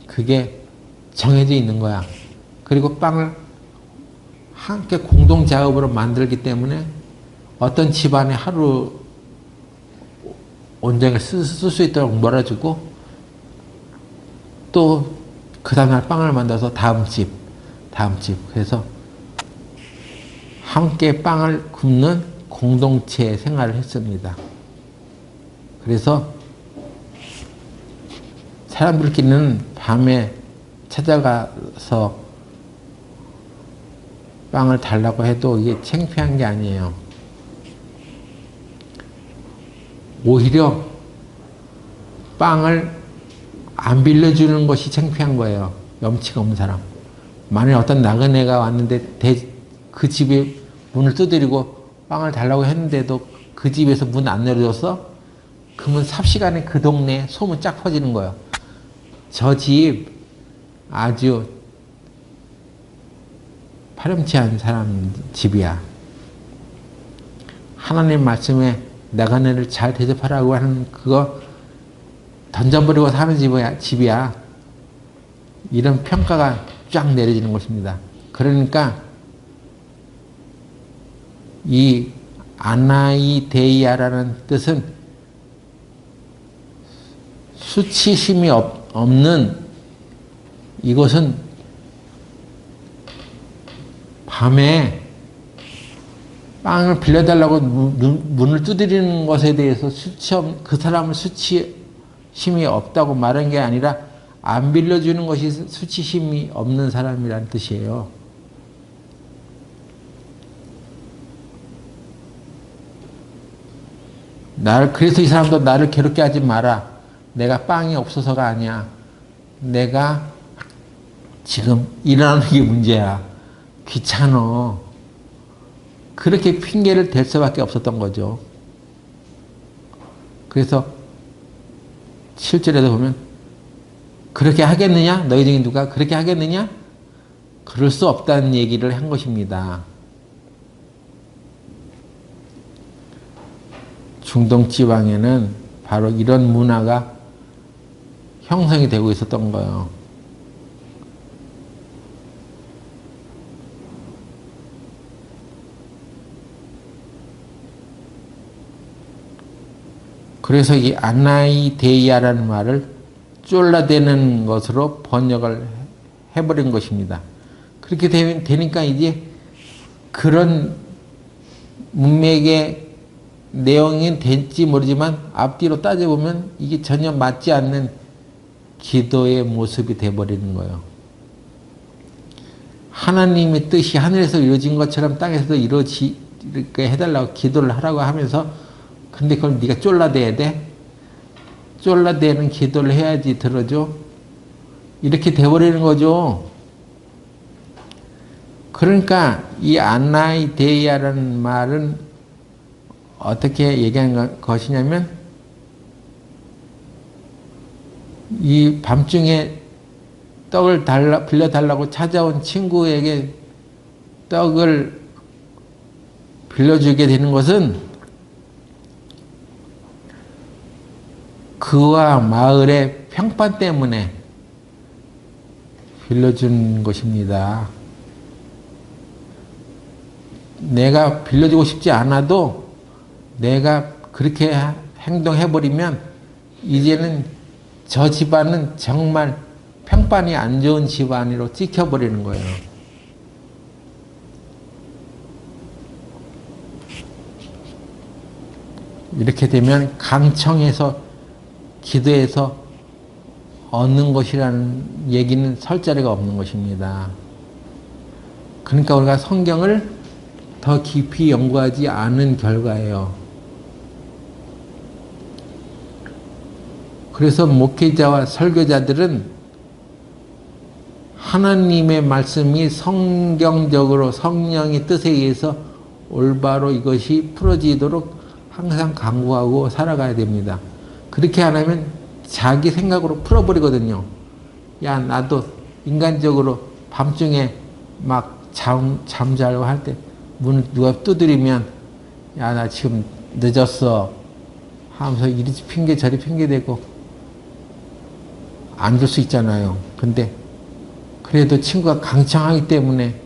그게 정해져 있는 거야. 그리고 빵을 함께 공동 작업으로 만들기 때문에 어떤 집안에 하루 온종일 쓸 수 있도록 몰아주고 또 그 다음날 빵을 만들어서 다음 집. 그래서 함께 빵을 굽는 공동체 생활을 했습니다. 그래서 사람들끼리는 밤에 찾아가서 빵을 달라고 해도 이게 창피한 게 아니에요. 오히려 빵을 안 빌려주는 것이 창피한 거예요. 염치가 없는 사람. 만약에 어떤 나그네가 왔는데 그 집에 문을 두드리고 빵을 달라고 했는데도 그 집에서 문 안 열어줘서 그러면 삽시간에 그 동네에 소문 쫙 퍼지는 거예요. 저 집 아주 파렴치한 사람 집이야. 하나님 말씀에 나그네를 잘 대접하라고 하는 그거 던져버리고 사는 집이야. 이런 평가가 쫙 내려지는 것입니다. 그러니까 이 아나이데이아라는 뜻은 수치심이 없는 이것은 밤에 빵을 빌려달라고 문을 두드리는 것에 대해서 그 사람은 수치심이 없다고 말한 게 아니라 안 빌려주는 것이 수치심이 없는 사람이라는 뜻이에요. 그래서 이 사람도 나를 괴롭게 하지 마라. 내가 빵이 없어서가 아니야. 내가 지금 일어나는 게 문제야. 귀찮아. 그렇게 핑계를 댈 수밖에 없었던 거죠. 그래서 7절에도 보면 그렇게 하겠느냐? 너희 중에 누가 그렇게 하겠느냐? 그럴 수 없다는 얘기를 한 것입니다. 중동 지방에는 바로 이런 문화가 형성이 되고 있었던 거예요. 그래서 이 아나이데이아라는 말을 쫄라대는 것으로 번역을 해버린 것입니다. 그렇게 되니까 이제 그런 문맥의 내용이 될지 모르지만 앞뒤로 따져보면 이게 전혀 맞지 않는 기도의 모습이 돼버리는 거예요. 하나님의 뜻이 하늘에서 이루어진 것처럼 땅에서도 이루어지게 해달라고 기도를 하라고 하면서 근데 그걸 네가 쫄라대야 돼? 쫄라대는 기도를 해야지 들어줘? 이렇게 돼버리는 거죠. 그러니까 이 아나이데이아라는 말은 어떻게 얘기한 것이냐면 이 밤중에 떡을 빌려달라고 찾아온 친구에게 떡을 빌려주게 되는 것은 그와 마을의 평판 때문에 빌려준 것입니다. 내가 빌려주고 싶지 않아도 내가 그렇게 행동해버리면 이제는 저 집안은 정말 평판이 안 좋은 집안으로 찍혀버리는 거예요. 이렇게 되면 강청해서 기도해서 얻는 것이라는 얘기는 설 자리가 없는 것입니다. 그러니까 우리가 성경을 더 깊이 연구하지 않은 결과예요. 그래서 목회자와 설교자들은 하나님의 말씀이 성경적으로 성령의 뜻에 의해서 올바로 이것이 풀어지도록 항상 강구하고 살아가야 됩니다. 그렇게 안 하면 자기 생각으로 풀어버리거든요. 야, 나도 인간적으로 밤중에 막 잠자려고 할 때 문을 누가 두드리면 야, 나 지금 늦었어 하면서 이리 핑계 저리 핑계대고 안 줄 수 있잖아요. 근데 그래도 친구가 강청하기 때문에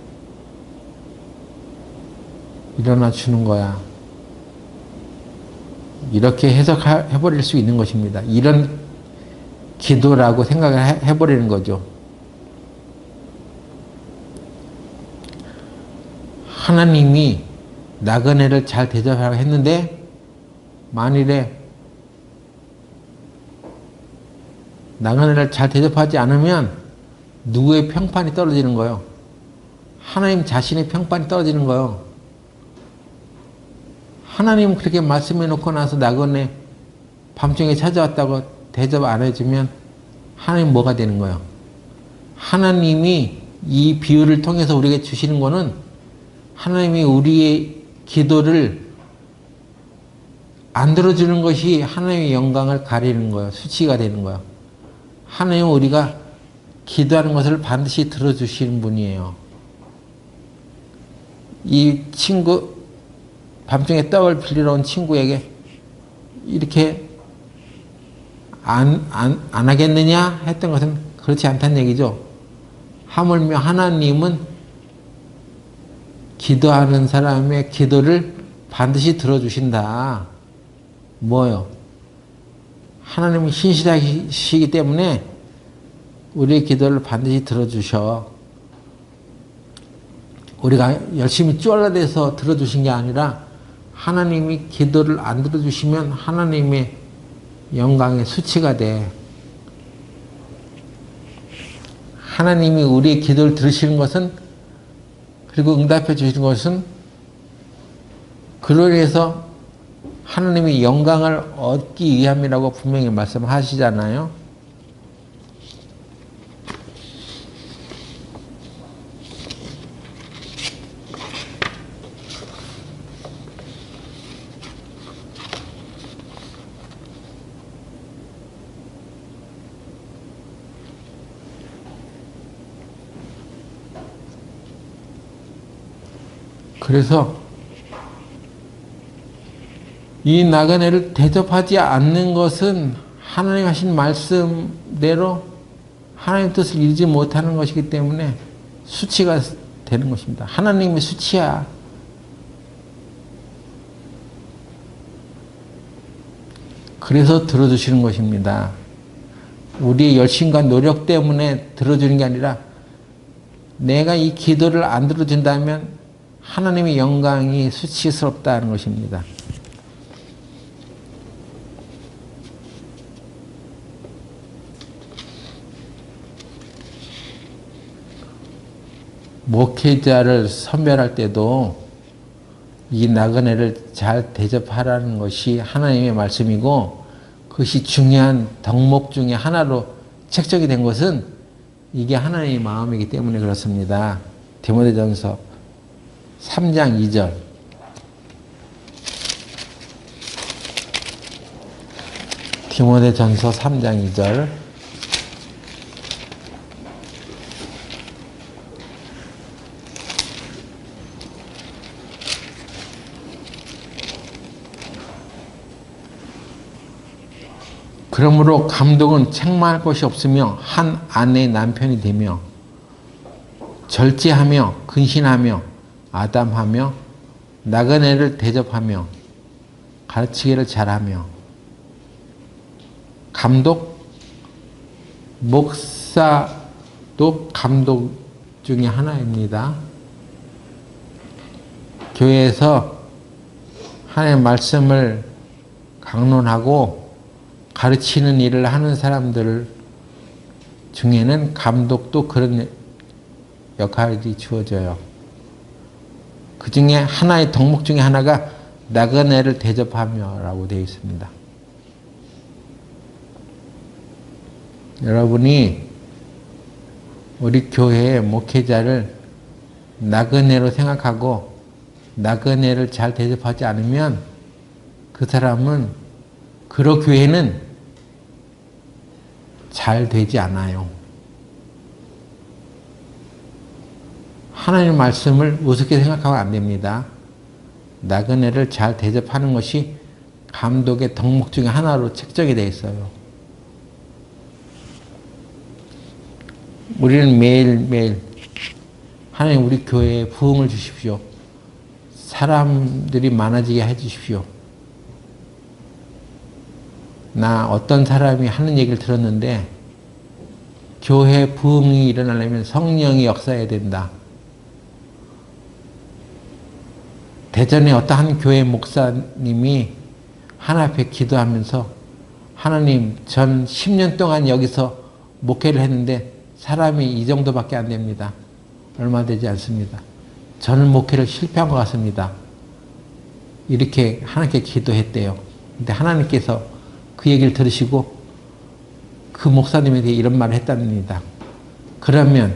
일어나 주는 거야. 이렇게 해석해버릴 수 있는 것입니다. 이런 기도라고 생각을 해버리는 거죠. 하나님이 나그네를 잘 대접하라고 했는데 만일에 나그네를 잘 대접하지 않으면 누구의 평판이 떨어지는 거예요? 하나님 자신의 평판이 떨어지는 거예요. 하나님 그렇게 말씀해 놓고 나서 나그네 밤중에 찾아왔다고 대접 안 해주면 하나님 뭐가 되는 거예요? 하나님이 이 비유를 통해서 우리에게 주시는 거는 하나님이 우리의 기도를 안 들어주는 것이 하나님의 영광을 가리는 거예요. 수치가 되는 거예요. 하나님은 우리가 기도하는 것을 반드시 들어주시는 분이에요. 이 친구 밤중에 떡을 빌리러 온 친구에게 이렇게 안 하겠느냐 했던 것은 그렇지 않다는 얘기죠. 하물며 하나님은 기도하는 사람의 기도를 반드시 들어주신다. 뭐요? 하나님은 신실하시기 때문에 우리의 기도를 반드시 들어주셔. 우리가 열심히 쫄라대서 들어주신 게 아니라 하나님이 기도를 안 들어주시면 하나님의 영광의 수치가 돼. 하나님이 우리의 기도를 들으시는 것은 그리고 응답해 주시는 것은 그로 인해서 하나님의 영광을 얻기 위함이라고 분명히 말씀하시잖아요. 그래서 이 나그네를 대접하지 않는 것은 하나님 하신 말씀대로 하나님 뜻을 이루지 못하는 것이기 때문에 수치가 되는 것입니다. 하나님의 수치야. 그래서 들어주시는 것입니다. 우리의 열심과 노력 때문에 들어주는 게 아니라 내가 이 기도를 안 들어준다면 하나님의 영광이 수치스럽다는 것입니다. 목회자를 선별할 때도 이 나그네를 잘 대접하라는 것이 하나님의 말씀이고 그것이 중요한 덕목 중에 하나로 책정이 된 것은 이게 하나님의 마음이기 때문에 그렇습니다. 디모데전서 3장 2절. 디모데전서 3장 2절. 그러므로 감독은 책망할 것이 없으며 한 아내의 남편이 되며 절제하며 근신하며 아담하며 나그네를 대접하며 가르치기를 잘하며 감독, 목사도 감독 중에 하나입니다. 교회에서 하나님의 말씀을 강론하고 가르치는 일을 하는 사람들 중에는 감독도 그런 역할이 주어져요. 그 중에 하나의 덕목 중에 하나가 나그네를 대접하며라고 되어 있습니다. 여러분이 우리 교회의 목회자를 나그네로 생각하고 나그네를 잘 대접하지 않으면 그 사람은 그런 교회는 잘 되지 않아요. 하나님의 말씀을 우습게 생각하면 안 됩니다. 나그네를 잘 대접하는 것이 감독의 덕목 중에 하나로 책정이 되어 있어요. 우리는 매일매일 하나님 우리 교회에 부흥을 주십시오. 사람들이 많아지게 해주십시오. 나 어떤 사람이 하는 얘기를 들었는데 교회 부흥이 일어나려면 성령이 역사해야 된다. 대전에 어떠한 교회 목사님이 하나님 앞에 기도하면서 하나님 전 10년 동안 여기서 목회를 했는데 사람이 이 정도밖에 안 됩니다. 얼마 되지 않습니다. 저는 목회를 실패한 것 같습니다. 이렇게 하나님께 기도했대요. 근데 하나님께서 그 얘기를 들으시고 그 목사님에 대해 이런 말을 했답니다. 그러면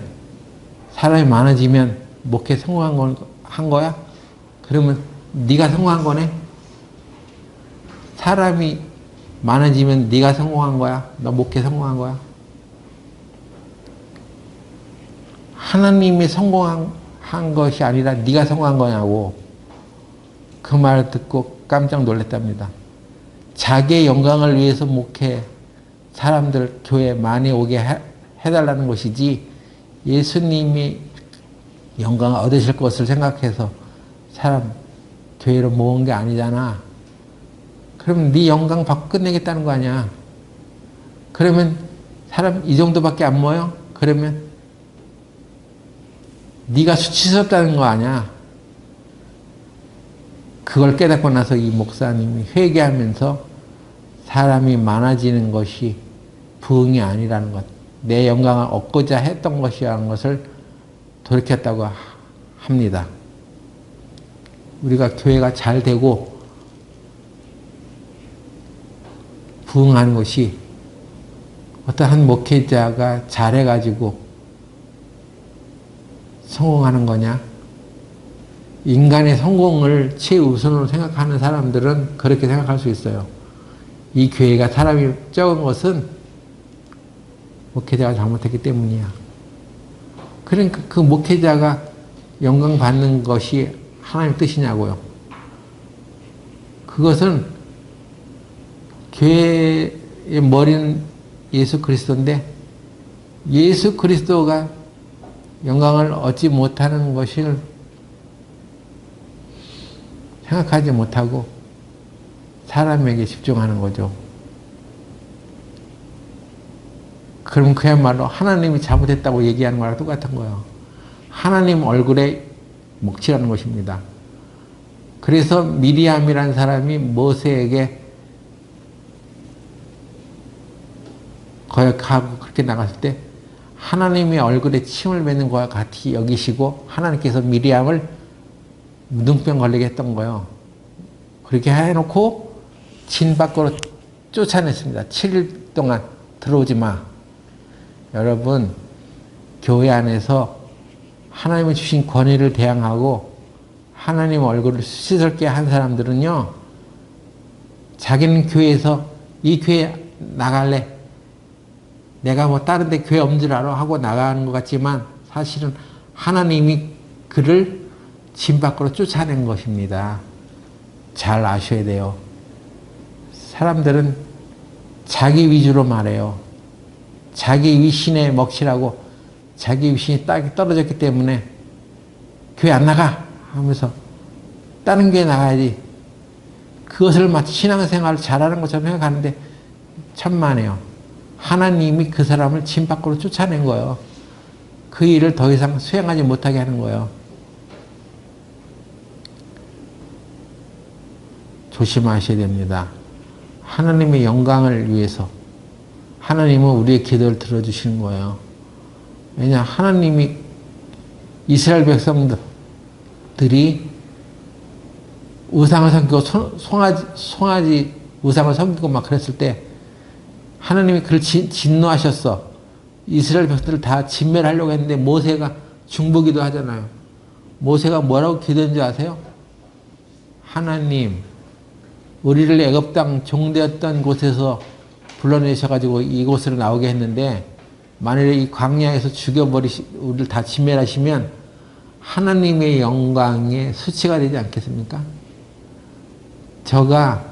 사람이 많아지면 목회 성공한 거야? 그러면 네가 성공한 거네? 사람이 많아지면 네가 성공한 거야? 너 목회 성공한 거야? 하나님이 성공한 것이 아니라 네가 성공한 거냐고 그 말을 듣고 깜짝 놀랐답니다. 자기의 영광을 위해서 목회 사람들 교회 많이 오게 해달라는 것이지 예수님이 영광을 얻으실 것을 생각해서 사람 교회로 모은 게 아니잖아. 그러면 네 영광 받고 끝내겠다는 거 아니야. 그러면 사람 이 정도밖에 안 모여? 그러면 네가 수치스럽다는 거 아니야. 그걸 깨닫고 나서 이 목사님이 회개하면서 사람이 많아지는 것이 부흥이 아니라는 것, 내 영광을 얻고자 했던 것이라는 것을 돌이켰다고 합니다. 우리가 교회가 잘 되고 부흥하는 것이 어떤 한 목회자가 잘해가지고 성공하는 거냐? 인간의 성공을 최우선으로 생각하는 사람들은 그렇게 생각할 수 있어요. 이 교회가 사람이 적은 것은 목회자가 잘못했기 때문이야. 그러니까 그 목회자가 영광 받는 것이 하나님의 뜻이냐고요. 그것은 교회의 머리는 예수 그리스도인데 예수 그리스도가 영광을 얻지 못하는 것을 생각하지 못하고 사람에게 집중하는 거죠. 그럼 그야말로 하나님이 잘못했다고 얘기하는 거랑 똑같은 거예요. 하나님 얼굴에 먹칠하는 것입니다. 그래서 미리암이라는 사람이 모세에게 거역하고 그렇게 나갔을 때 하나님의 얼굴에 침을 뱉는 것과 같이 여기시고 하나님께서 미리암을 눈병 걸리게 했던 거예요. 그렇게 해놓고 진 밖으로 쫓아냈습니다. 7일 동안 들어오지 마. 여러분, 교회 안에서 하나님이 주신 권위를 대항하고 하나님 얼굴을 수치스럽게 한 사람들은요, 자기는 교회에서 이 교회 나갈래. 내가 뭐 다른 데 교회 없는 줄 알아 하고 나가는 것 같지만 사실은 하나님이 그를 진 밖으로 쫓아낸 것입니다. 잘 아셔야 돼요. 사람들은 자기 위주로 말해요. 자기 위신에 먹칠하고 자기 위신이 딱 떨어졌기 때문에 교회 안 나가 하면서 다른 교회 나가야지. 그것을 마치 신앙생활을 잘하는 것처럼 생각하는데 천만에요. 하나님이 그 사람을 진 밖으로 쫓아낸 거예요. 그 일을 더 이상 수행하지 못하게 하는 거예요. 조심하셔야 됩니다. 하나님의 영광을 위해서 하나님은 우리의 기도를 들어주시는 거예요. 왜냐, 하나님이 이스라엘 백성들이 우상을 섬기고 송아지 우상을 섬기고 막 그랬을 때 하나님이 그를 진노하셨어. 이스라엘 백성들을 다 진멸하려고 했는데 모세가 중보기도 하잖아요. 모세가 뭐라고 기도했는지 아세요? 하나님, 우리를 애굽 땅 종되었던 곳에서 불러내셔가지고 이곳으로 나오게 했는데 만일에 이 광야에서 우리를 다 진멸하시면 하나님의 영광의 수치가 되지 않겠습니까? 저가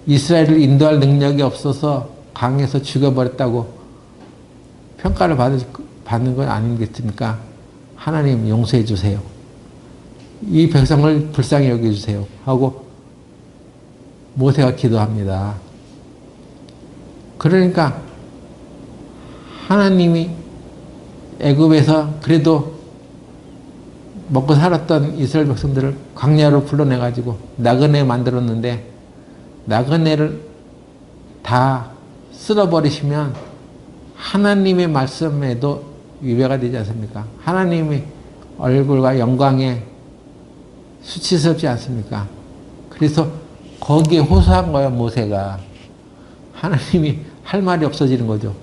이스라엘을 인도할 능력이 없어서 강에서 죽여버렸다고 평가를 받는 건 아니겠습니까? 하나님 용서해 주세요. 이 백성을 불쌍히 여겨주세요. 하고 모세가 기도합니다. 그러니까 하나님이 애굽에서 그래도 먹고 살았던 이스라엘 백성들을 광야로 불러내가지고 나그네 만들었는데 나그네를 다 쓸어버리시면 하나님의 말씀에도 위배가 되지 않습니까? 하나님의 얼굴과 영광에 수치스럽지 않습니까? 그래서 거기에 호소한 거예요, 모세가. 하나님이 할 말이 없어지는 거죠.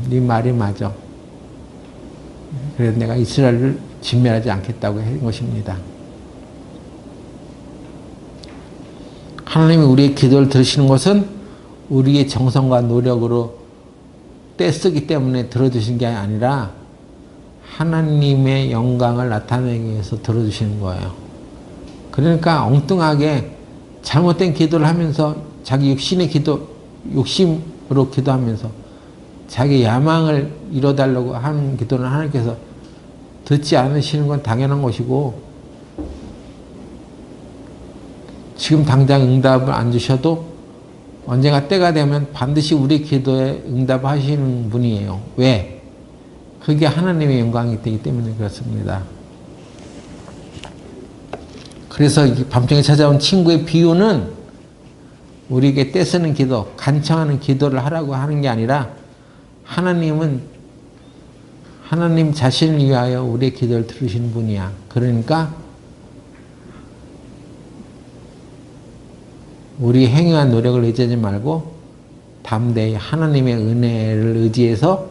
네 말이 맞아. 그래서 내가 이스라엘을 진멸하지 않겠다고 한 것입니다. 하나님이 우리의 기도를 들으시는 것은 우리의 정성과 노력으로 떼쓰기 때문에 들어주신 게 아니라 하나님의 영광을 나타내기 위해서 들어주시는 거예요. 그러니까 엉뚱하게 잘못된 기도를 하면서 자기 욕심으로 기도하면서 자기 야망을 이뤄달라고 하는 기도는 하나님께서 듣지 않으시는 건 당연한 것이고 지금 당장 응답을 안 주셔도 언젠가 때가 되면 반드시 우리 기도에 응답하시는 분이에요. 왜? 그게 하나님의 영광이 되기 때문에 그렇습니다. 그래서 밤중에 찾아온 친구의 비유는 우리에게 떼쓰는 기도, 간청하는 기도를 하라고 하는 게 아니라 하나님은 하나님 자신을 위하여 우리의 기도를 들으시는 분이야. 그러니까 우리 행위와 노력을 의지하지 말고 담대히 하나님의 은혜를 의지해서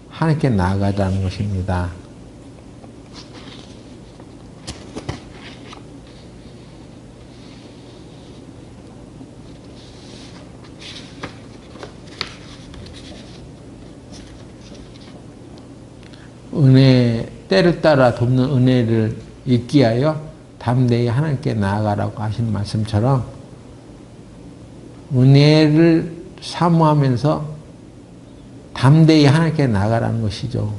하나님께 나아가자는 것입니다. 때를 따라 돕는 은혜를 잊기 하여 담대히 하나님께 나아가라고 하시는 말씀처럼 은혜를 사모하면서 담대히 하나님께 나아가라는 것이죠.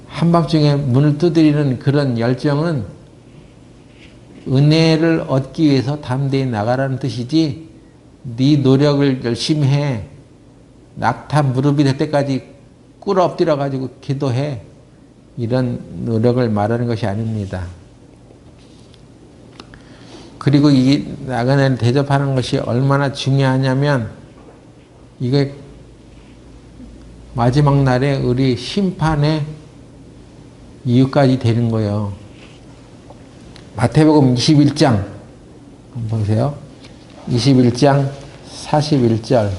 한밤중에 문을 두드리는 그런 열정은 은혜를 얻기 위해서 담대히 나가라는 뜻이지 네 노력을 열심히 해. 낙타 무릎이 될 때까지 꿇어 엎드려 가지고 기도해. 이런 노력을 말하는 것이 아닙니다. 그리고 이 나그네를 대접하는 것이 얼마나 중요하냐면 이게 마지막 날에 우리 심판의 이유까지 되는 거예요. 마태복음 21장 한번 보세요. 21장 41절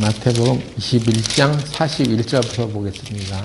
마태복음 21장 41절부터 보겠습니다.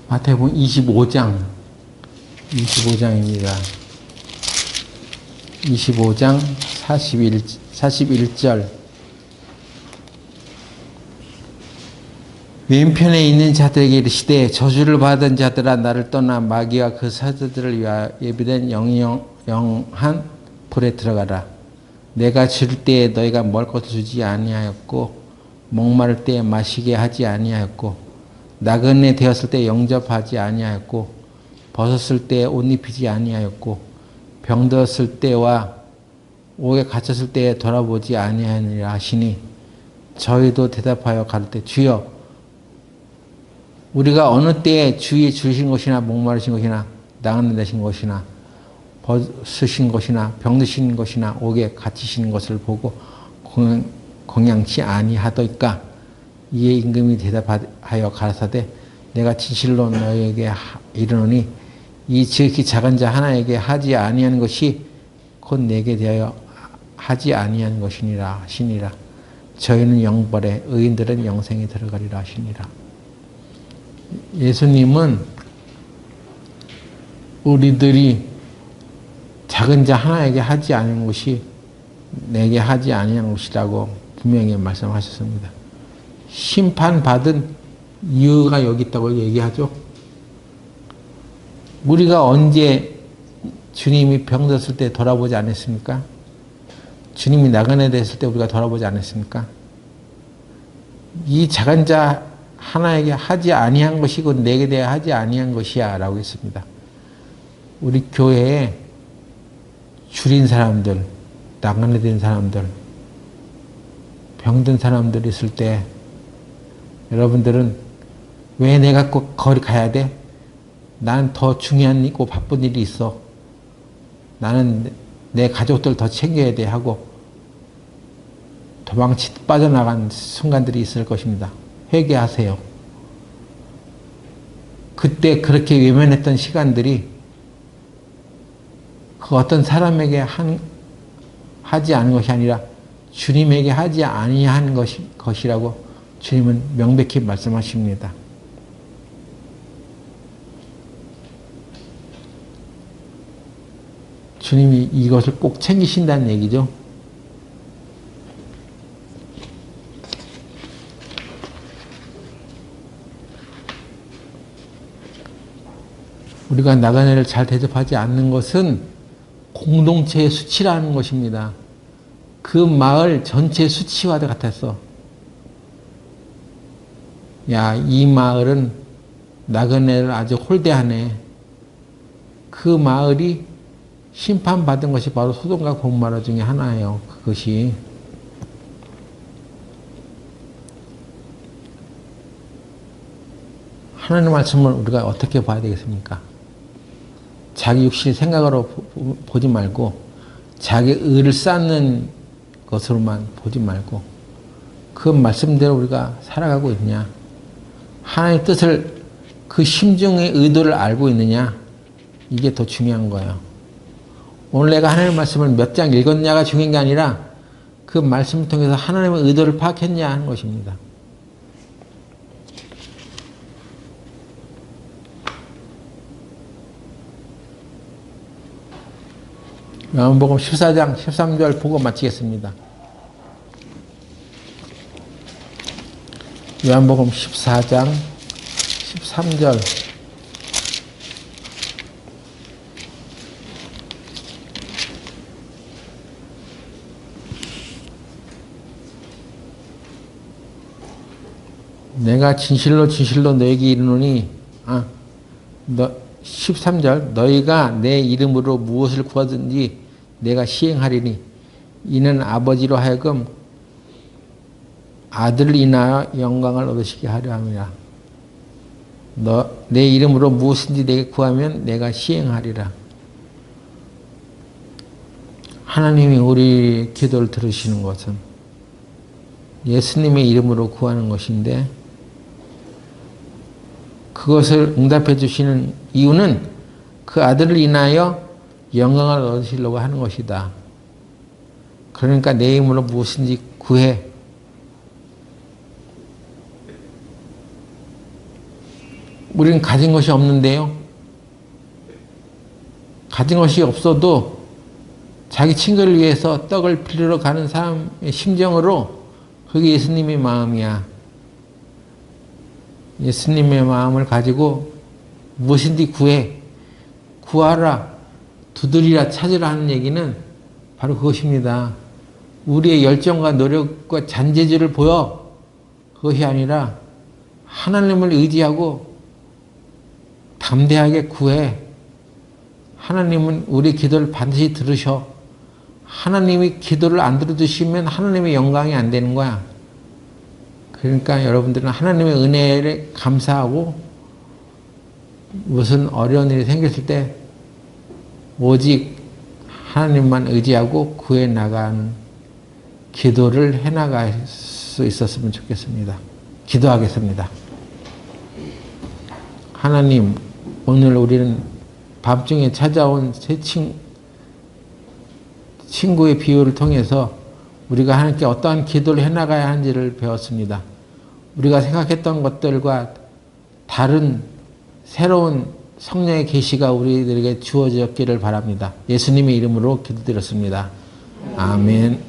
마태복음 25장입니다. 25장 41절. 왼편에 있는 자들에게 이르시되 저주를 받은 자들아 나를 떠나 마귀와 그 사자들을 위하여 예비된 영영한 불에 들어가라. 내가 줄 때에 너희가 먹을 것을 주지 아니하였고 목마를 때에 마시게 하지 아니하였고 나그네 되었을 때 영접하지 아니하였고 벗었을 때에 옷 입히지 아니하였고 병들었을 때와 옥에 갇혔을 때에 돌아보지 아니하니라 하시니 저희도 대답하여 가르되 주여 우리가 어느 때에 주의 주신 것이나 목마르신 것이나 나그네 되신 것이나 벗으신 것이나 병드신 것이나 옥에 갇히신 것을 보고 공양치 아니하더이까. 이에 임금이 대답하여 가라사대 내가 진실로 너에게 이르노니 이 지극히 작은 자 하나에게 하지 아니하는 것이 곧 내게 대하여 하지 아니하는 것이니라 하시니라. 저희는 영벌에 의인들은 영생에 들어가리라 하시니라. 예수님은 우리들이 작은 자 하나에게 하지 않은 것이 내게 하지 아니한 것이라고 분명히 말씀하셨습니다. 심판받은 이유가 여기 있다고 얘기하죠. 우리가 언제 주님이 병들었을 때 돌아보지 않았습니까? 주님이 나그네 됐을 때 우리가 돌아보지 않았습니까? 이 작은 자 하나에게 하지 아니한 것이고 내게 대해 하지 아니한 것이야 라고 했습니다. 우리 교회에 줄인 사람들, 나그네 된 사람들, 병든 사람들 있을 때 여러분들은 왜 내가 꼭 거기 가야 돼? 난 더 중요한 있고 바쁜 일이 있어. 나는 내 가족들 더 챙겨야 돼 하고 도망치 빠져나간 순간들이 있을 것입니다. 회개하세요. 그때 그렇게 외면했던 시간들이 그 어떤 사람에게 하지 않은 것이 아니라 주님에게 하지 아니한 것이라고 주님은 명백히 말씀하십니다. 주님이 이것을 꼭 챙기신다는 얘기죠. 우리가 나그네를 잘 대접하지 않는 것은 공동체의 수치라는 것입니다. 그 마을 전체의 수치와 같았어. 야, 이 마을은 나그네를 아주 홀대하네. 그 마을이 심판받은 것이 바로 소돔과 고모라 중에 하나예요. 그것이. 하나님의 말씀을 우리가 어떻게 봐야 되겠습니까? 자기 육신의 생각으로 보지 말고 자기 의를 쌓는 것으로만 보지 말고 그 말씀대로 우리가 살아가고 있냐, 하나님의 뜻을 그 심중의 의도를 알고 있느냐, 이게 더 중요한 거예요. 오늘 내가 하나님의 말씀을 몇 장 읽었냐가 중요한 게 아니라 그 말씀을 통해서 하나님의 의도를 파악했냐 하는 것입니다. 요한복음 14장 13절 보고 마치겠습니다. 요한복음 14장 13절. 내가 진실로 진실로 너에게 이르노니 13절 너희가 내 이름으로 무엇을 구하든지 내가 시행하리니 이는 아버지로 하여금 아들을 인하여 영광을 얻으시게 하려 함이라. 내 이름으로 무엇인지 내게 구하면 내가 시행하리라. 하나님이 우리 기도를 들으시는 것은 예수님의 이름으로 구하는 것인데 그것을 응답해 주시는 이유는 그 아들을 인하여 영광을 얻으시려고 하는 것이다. 그러니까 내 이름으로 무엇인지 구해. 우리는 가진 것이 없는데요. 가진 것이 없어도 자기 친구를 위해서 떡을 빌리러 가는 사람의 심정으로 그게 예수님의 마음이야. 예수님의 마음을 가지고 무엇인지 구해. 구하라. 두드리라. 찾으라 하는 얘기는 바로 그것입니다. 우리의 열정과 노력과 잔재주를 보여. 그것이 아니라 하나님을 의지하고 담대하게 구해. 하나님은 우리 기도를 반드시 들으셔. 하나님이 기도를 안 들어주시면 하나님의 영광이 안 되는 거야. 그러니까 여러분들은 하나님의 은혜를 감사하고 무슨 어려운 일이 생겼을 때 오직 하나님만 의지하고 구해 나가는 기도를 해나갈 수 있었으면 좋겠습니다. 기도하겠습니다. 하나님, 오늘 우리는 밤중에 찾아온 새 친구의 비유를 통해서 우리가 하나님께 어떠한 기도를 해나가야 하는지를 배웠습니다. 우리가 생각했던 것들과 다른 새로운 성령의 계시가 우리들에게 주어졌기를 바랍니다. 예수님의 이름으로 기도드렸습니다. 아멘.